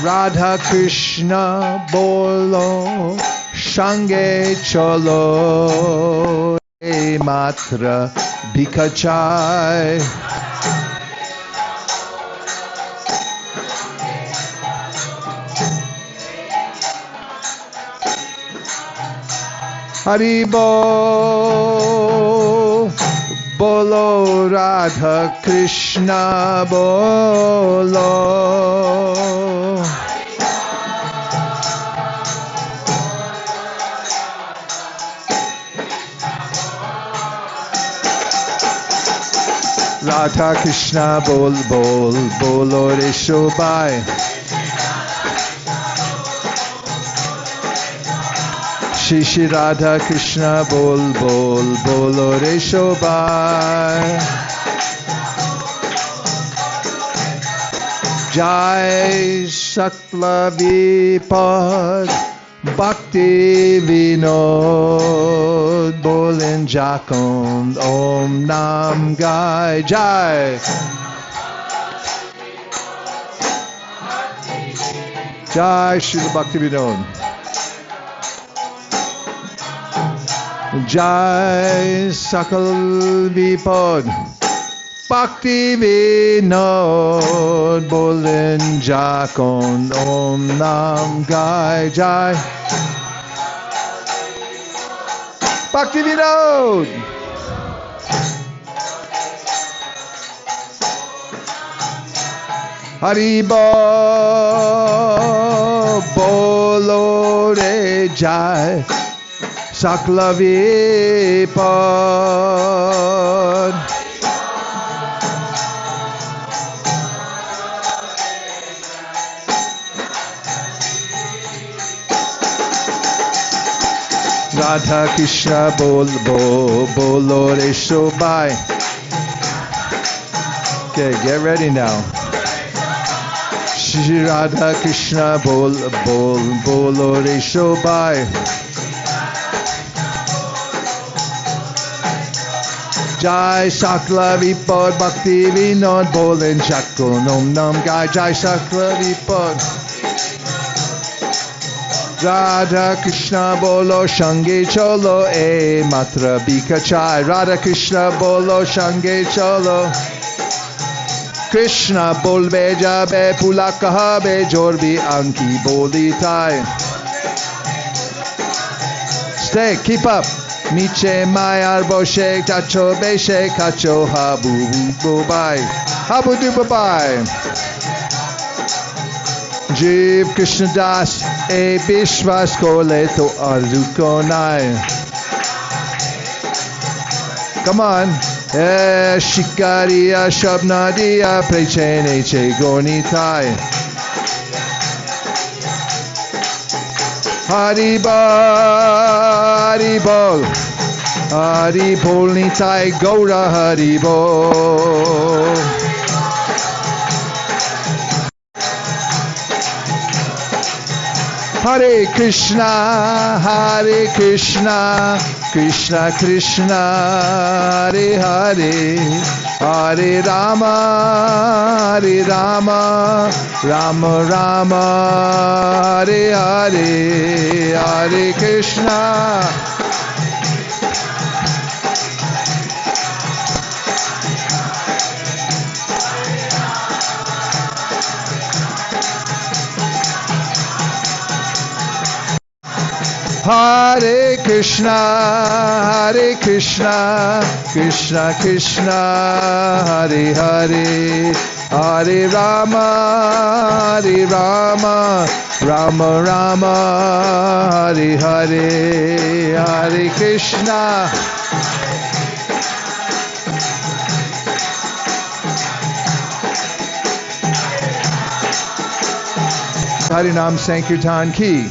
Radha Krishna bolo shange cholo e matra bikachai Haribo bolo Radha Krishna bolo Radha Krishna bol bol bolo re shobai Shri Shri Radha Krishna bol bol bolo re shobai Jai Satla Vipad Bhakti Vinod Bolin Jakund Om Nam Gai Jai Jai Srila Bhakti Vinod Jai Sakal Vipad Bhakti Vinod Bolin Jakund Om Nam Gai Jai Bhakti Vinod Haribo bolo re jai sakla vipad. Radha Krishna bolo re shobai. Okay, get ready now. Shri Radha Krishna bolo re shobai. Jai Sakla Vipad Bhakti Vinod Bolin Chakko Nom Nam Gai Jai Sakla Vipad. Radha Krishna bolo Shange Cholo e Matra Bika Chai. Radha Krishna bolo Shange Cholo. Krishna bolbe jabe pulaka be jorbi anki boli tai. Stay, keep up. Miche mayar boshe tacho beshe kacho habu bubai. Habu du bubai. Jiv Krishna das e bishwas kole to aruko nai. Come on. Shikariya Shabnadiya Preche Nece Nitai. Haribol Haribol Nitai Gaura Haribol. Hare Krishna, Krishna Krishna, Hare Hare, Hare Rama, Rama Rama, Hare Hare, Hare Krishna. Hare Krishna, Krishna Krishna, Hare Hare, Hare Rama, Rama Rama, Hare Hare, Hare Krishna. Harinam Sankirtan ki,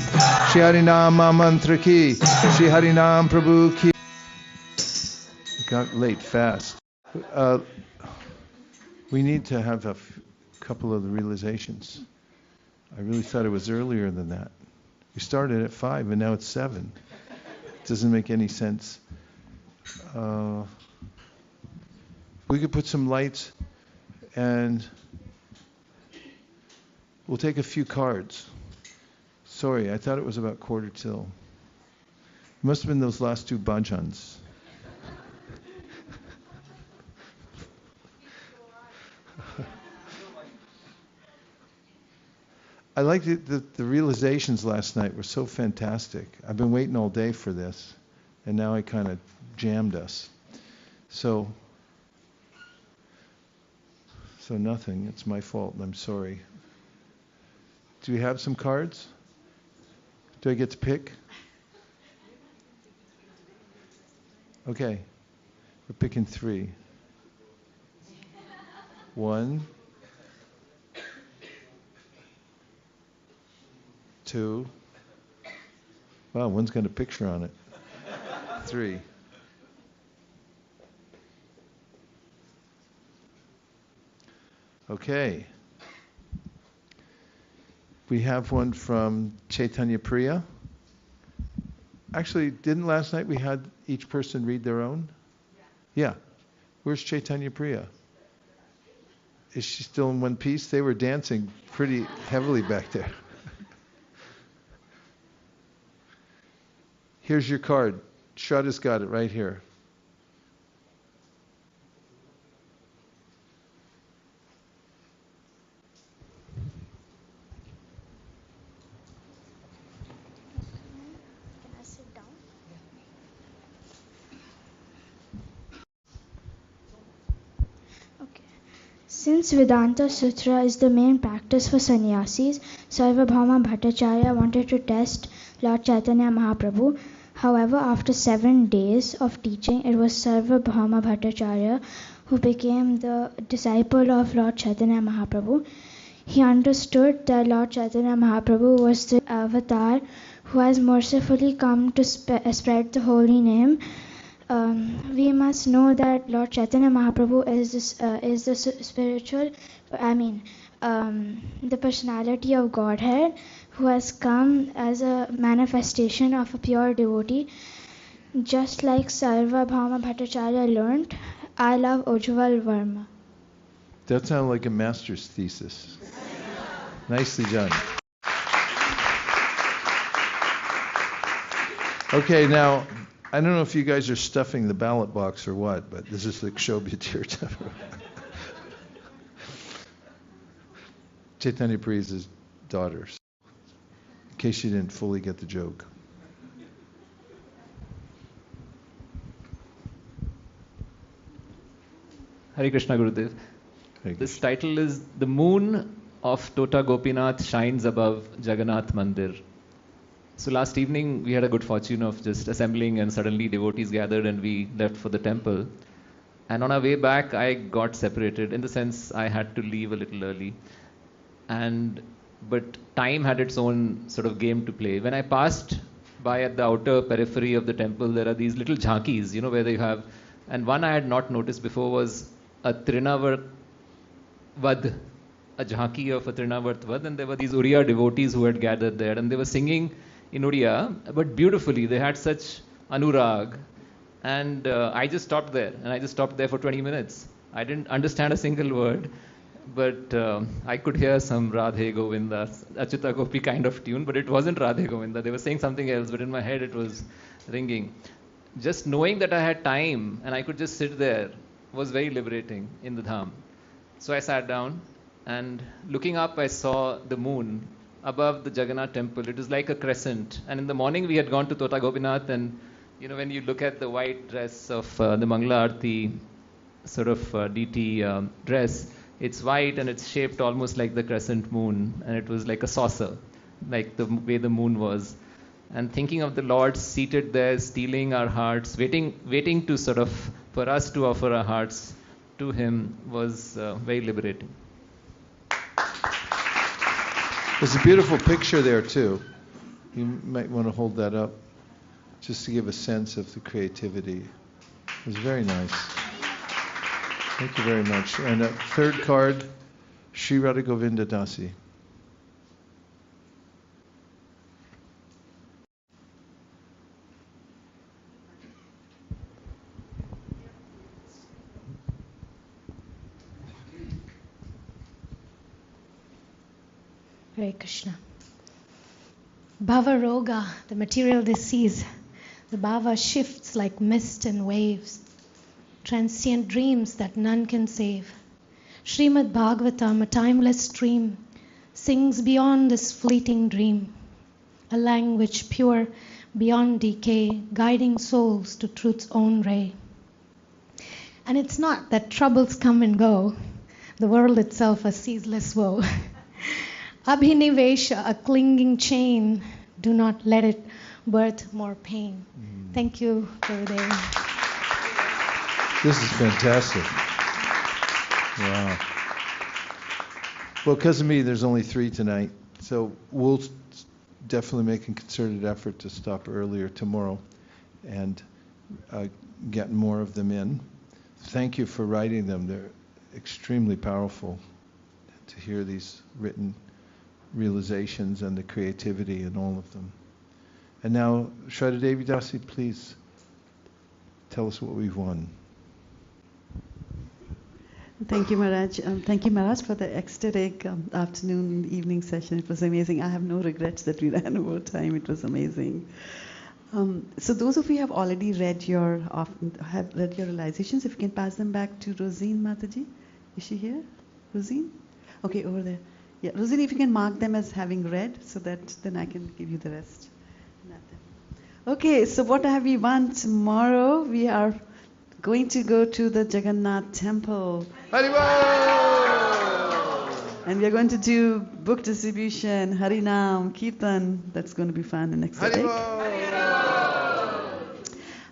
Shri Harinam Mantra ki, Shri Harinam Prabhu ki. Got late fast. We need to have a couple of the realizations. I really thought it was earlier than that. We started at 5 and now it's 7. It doesn't make any sense. We could put some lights and we'll take a few cards. Sorry, I thought it was about 1:45. It must have been those last 2 bhajans. I liked the realizations last night were so fantastic. I've been waiting all day for this, and now I kind of jammed us. So nothing. It's my fault. I'm sorry. Do we have some cards? Do I get to pick? Okay. We're picking 3. 1, 2. Wow, one's got a picture on it. 3. Okay. We have one from Chaitanya Priya. Actually, didn't last night we had each person read their own? Yeah. Where's Chaitanya Priya? Is she still in one piece? They were dancing pretty heavily back there. Here's your card. Shraddha's got it right here. Since Vedanta Sutra is the main practice for sannyasis, Sarvabhauma Bhattacarya wanted to test Lord Chaitanya Mahaprabhu. However, after 7 days of teaching, it was Sarvabhauma Bhattacharya who became the disciple of Lord Chaitanya Mahaprabhu. He understood that Lord Chaitanya Mahaprabhu was the avatar who has mercifully come to spread the holy name. We must know that Lord Chaitanya Mahaprabhu is the spiritual, the personality of Godhead who has come as a manifestation of a pure devotee. Just like Sarvabhauma Bhattacharya learned, I love Ujjwal Verma. That sounded like a master's thesis. Nicely done. Okay, now, I don't know if you guys are stuffing the ballot box or what, but this is the Kshobhya Chaitanya Puri's daughters, in case you didn't fully get the joke. Hare Krishna Gurudev. This title is The Moon of Tota Gopinath Shines Above Jagannath Mandir. So last evening we had a good fortune of just assembling, and suddenly devotees gathered and we left for the temple. And on our way back I got separated, in the sense I had to leave a little early. But time had its own sort of game to play. When I passed by at the outer periphery of the temple, there are these little jhankis, where they have, and one I had not noticed before was a Trinavar Vad, a jhanki of a Trinavat Vad, and there were these Uriya devotees who had gathered there, and they were singing in Uriya, but beautifully. They had such anurag, and I just stopped there, and I just stopped there for 20 minutes. I didn't understand a single word, but I could hear some Radhe Govinda, Achyuta Gopi kind of tune, but it wasn't Radhe Govinda. They were saying something else, but in my head it was ringing. Just knowing that I had time and I could just sit there was very liberating in the Dham. So I sat down, and looking up I saw the moon above the Jagannath temple. It was like a crescent. And in the morning we had gone to Tota Gopinath, and when you look at the white dress of the Mangala Arti sort of DT dress, it's white and it's shaped almost like the crescent moon, and it was like a saucer, like the way the moon was. And thinking of the Lord seated there, stealing our hearts, waiting to sort of, for us to offer our hearts to Him, was very liberating. There's a beautiful picture there too. You might want to hold that up just to give a sense of the creativity. It was very nice. Thank you very much. And a third card, Sri Radha Govinda Dasi. Hare Krishna. Bhava Roga, the material disease. The bhava shifts like mist and waves. Transient dreams that none can save. Srimad Bhagavatam, a timeless stream, sings beyond this fleeting dream. A language pure beyond decay, guiding souls to truth's own ray. And it's not that troubles come and go, the world itself a ceaseless woe. Abhinivesha, a clinging chain, do not let it birth more pain. Thank you, Gurudev. This is fantastic. Wow. Well, because of me, there's only 3 tonight, so we'll definitely make a concerted effort to stop earlier tomorrow and get more of them in. Thank you for writing them. They're extremely powerful to hear these written realizations and the creativity in all of them. And now, Shraddha Devi Dasi, please tell us what we've won. Thank you, Maharaj. Thank you, Maharaj, for the ecstatic afternoon and evening session. It was amazing. I have no regrets that we ran over time. It was amazing. So those of you who have already read your realizations, if you can pass them back to Rosine Mataji. Is she here? Rosine? Okay, over there. Yeah, Rosine, if you can mark them as having read, so that then I can give you the rest. Okay, so what have we won? Tomorrow we are going to go to the Jagannath temple. Haribol! And we are going to do book distribution, Harinam, Kirtan. That's going to be fun and exciting.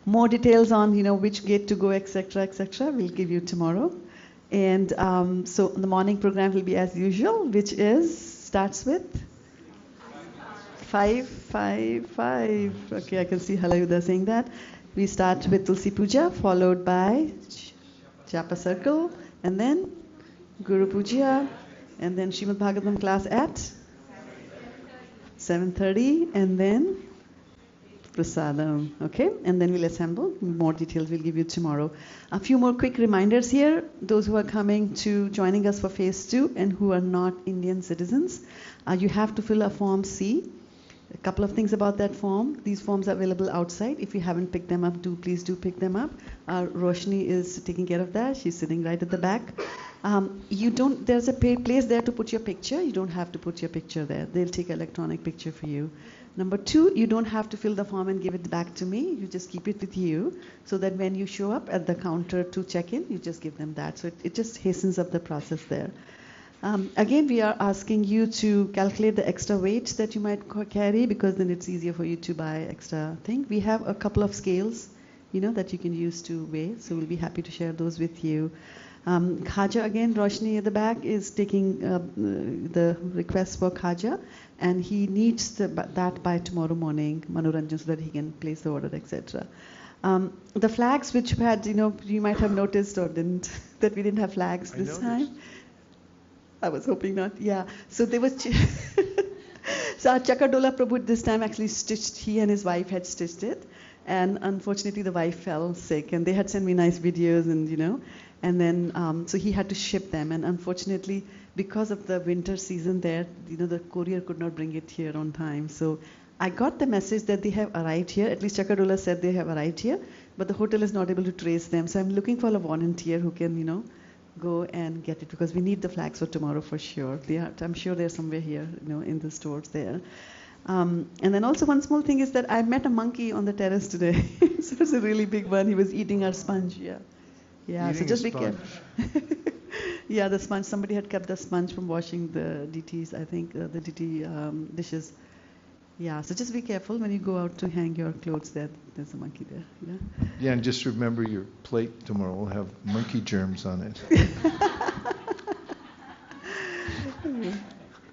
More details on, which gate to go, etc., we'll give you tomorrow. And so the morning program will be as usual, which starts with 5. Okay, I can see Halayuda saying that. We start with Tulsi Puja, followed by Japa Circle, and then Guru Puja, and then Srimad Bhagavatam class at 7:30, and then Prasadam, okay? And then we'll assemble. More details we'll give you tomorrow. A few more quick reminders here. Those who are joining us for phase 2 and who are not Indian citizens, you have to fill a form C. A couple of things about that form. These forms are available outside. If you haven't picked them up, please do pick them up. Roshni is taking care of that. She's sitting right at the back. There's a place there to put your picture. You don't have to put your picture there. They'll take an electronic picture for you. Number 2, you don't have to fill the form and give it back to me. You just keep it with you so that when you show up at the counter to check in, you just give them that. So it just hastens up the process there. Again, we are asking you to calculate the extra weight that you might carry, because then it's easier for you to buy extra thing. We have a couple of scales, that you can use to weigh. So we'll be happy to share those with you. Khaja, again, Roshni at the back is taking the request for Khaja, and he needs that by tomorrow morning, Manoranjan, so that he can place the order, etc. The flags which had, you might have noticed or didn't, that we didn't have flags this time. I was hoping not. Yeah. So there was. So our Chakadola Prabhu this time actually stitched. He and his wife had stitched it, and unfortunately the wife fell sick. And they had sent me nice videos, and and then so he had to ship them. And unfortunately, because of the winter season there, the courier could not bring it here on time. So I got the message that they have arrived here. At least Chakadola said they have arrived here, but the hotel is not able to trace them. So I'm looking for a volunteer who can, go and get it, because we need the flags for tomorrow for sure. I'm sure they're somewhere here, in the stores there. And then also one small thing is that I met a monkey on the terrace today. So it's a really big one. He was eating our sponge. Yeah. Eating so just be sponge. careful. Yeah, the sponge. Somebody had kept the sponge from washing the DTs. I think the DT dishes. Yeah, so just be careful when you go out to hang your clothes there. There's a monkey there. Yeah. Yeah, and just remember your plate tomorrow will have monkey germs on it.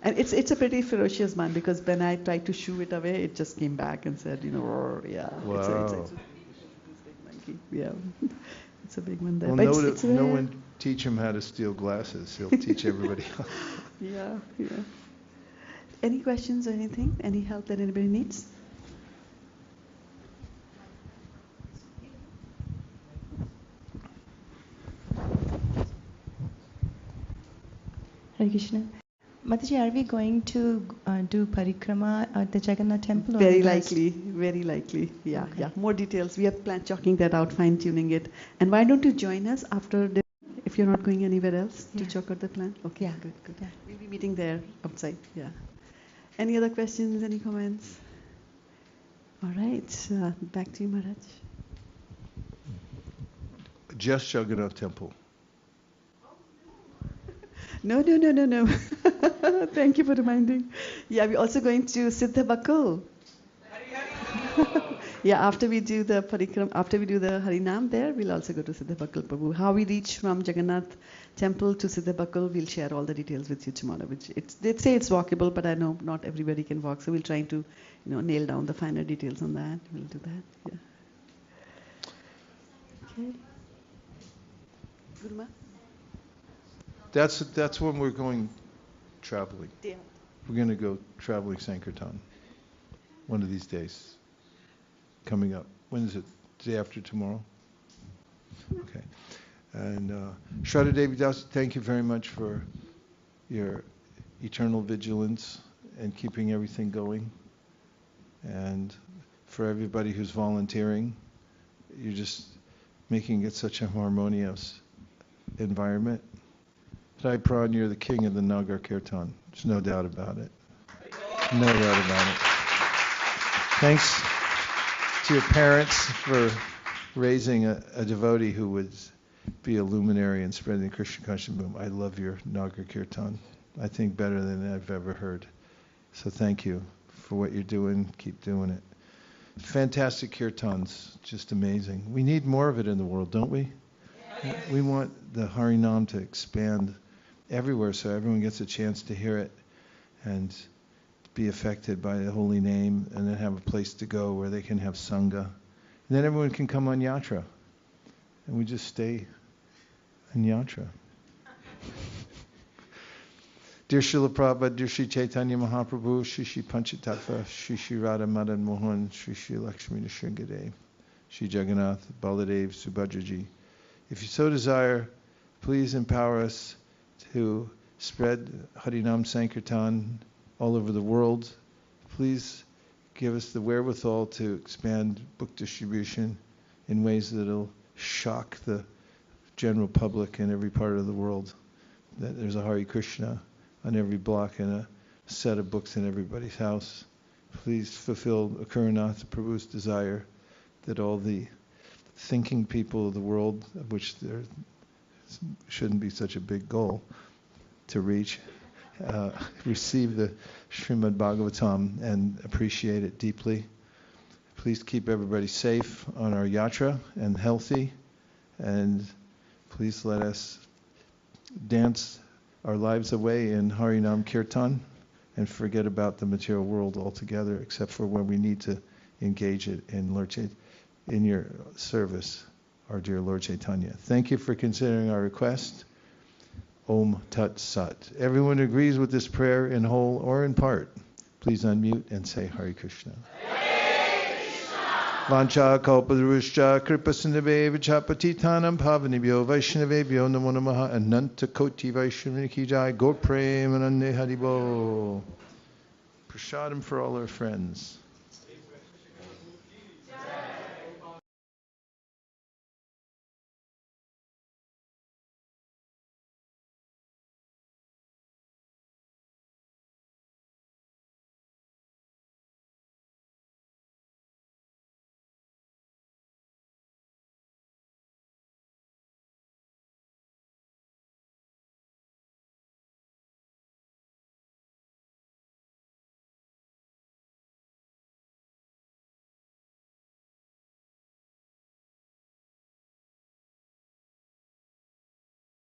And it's a pretty ferocious one, because when I tried to shoo it away, it just came back and said, roar. Yeah. Wow. It's a big monkey. Yeah. It's a big one there. Well, But no one teach him how to steal glasses. He'll teach everybody else. Yeah. Any questions or anything? Any help that anybody needs? Hare Krishna. Mataji, are we going to do parikrama at the Jagannath temple? Very likely. Yeah, Okay. yeah. More details. We are chalking that out, fine-tuning it. And why don't you join us after if you're not going anywhere else to chalk out the plan? Okay, Yeah. good. Yeah. We'll be meeting there outside. Yeah. Any other questions? Any comments? All right. Back to you, Maharaj. Just Jagannath Temple. No. Thank you for reminding. Yeah, we're also going to Siddha Bakul. Yeah, after we do the Harinam there, we'll also go to Siddha Bakul Prabhu. How we reach from Jagannath Temple to Siddha Bakul, we'll share all the details with you tomorrow. They say it's walkable, but I know not everybody can walk, so we'll try to, nail down the finer details on that. We'll do that. Yeah. Okay. Guruma? That's when we're going traveling. Yeah. We're going to go traveling Sankirtan one of these days. Coming up. When is it? Day after tomorrow? Okay. And Shraddha Devi Das, thank you very much for your eternal vigilance and keeping everything going. And for everybody who's volunteering, you're just making it such a harmonious environment. Sai Pran, you're the king of the Nagar Kirtan. There's no doubt about it. No doubt about it. Thanks to your parents for raising a devotee who would be a luminary and spreading the Krishna consciousness movement. I love your Nagar Kirtan. I think better than I've ever heard. So thank you for what you're doing. Keep doing it. Fantastic kirtans, just amazing. We need more of it in the world, don't we? We want the Harinam to expand everywhere so everyone gets a chance to hear it and be affected by the holy name, and then have a place to go where they can have sangha. And then everyone can come on yatra. And we just stay on yatra. Dear Srila Prabhupada, dear Sri Chaitanya Mahaprabhu, Shri Shri Panchatattva, Shri Shri Radha Madan Mohan, Shri Shri Lakshmi Nrsimhadev, Shri Jagannath, Baladev, Subhadraji. If you so desire, please empower us to spread Harinam Sankirtan all over the world. Please give us the wherewithal to expand book distribution in ways that will shock the general public in every part of the world. That there's a Hare Krishna on every block and a set of books in everybody's house. Please fulfill Karunatha Prabhu's desire that all the thinking people of the world, of which there shouldn't be such a big goal to reach, receive the Srimad Bhagavatam and appreciate it deeply. Please keep everybody safe on our yatra and healthy, and please let us dance our lives away in Harinam Kirtan and forget about the material world altogether, except for when we need to engage it in in your service, our dear Lord Chaitanya. Thank you for considering our request. Om Tat Sat. Everyone agrees with this prayer in whole or in part. Please unmute and say Hare Krishna. Vancha kalpadruscha kripasindave vichapatitanam pavanibhyo vaishnavebhyo namo namaha ananta koti vaishnaviki jai go premanande haribo. Prasadam for all our friends.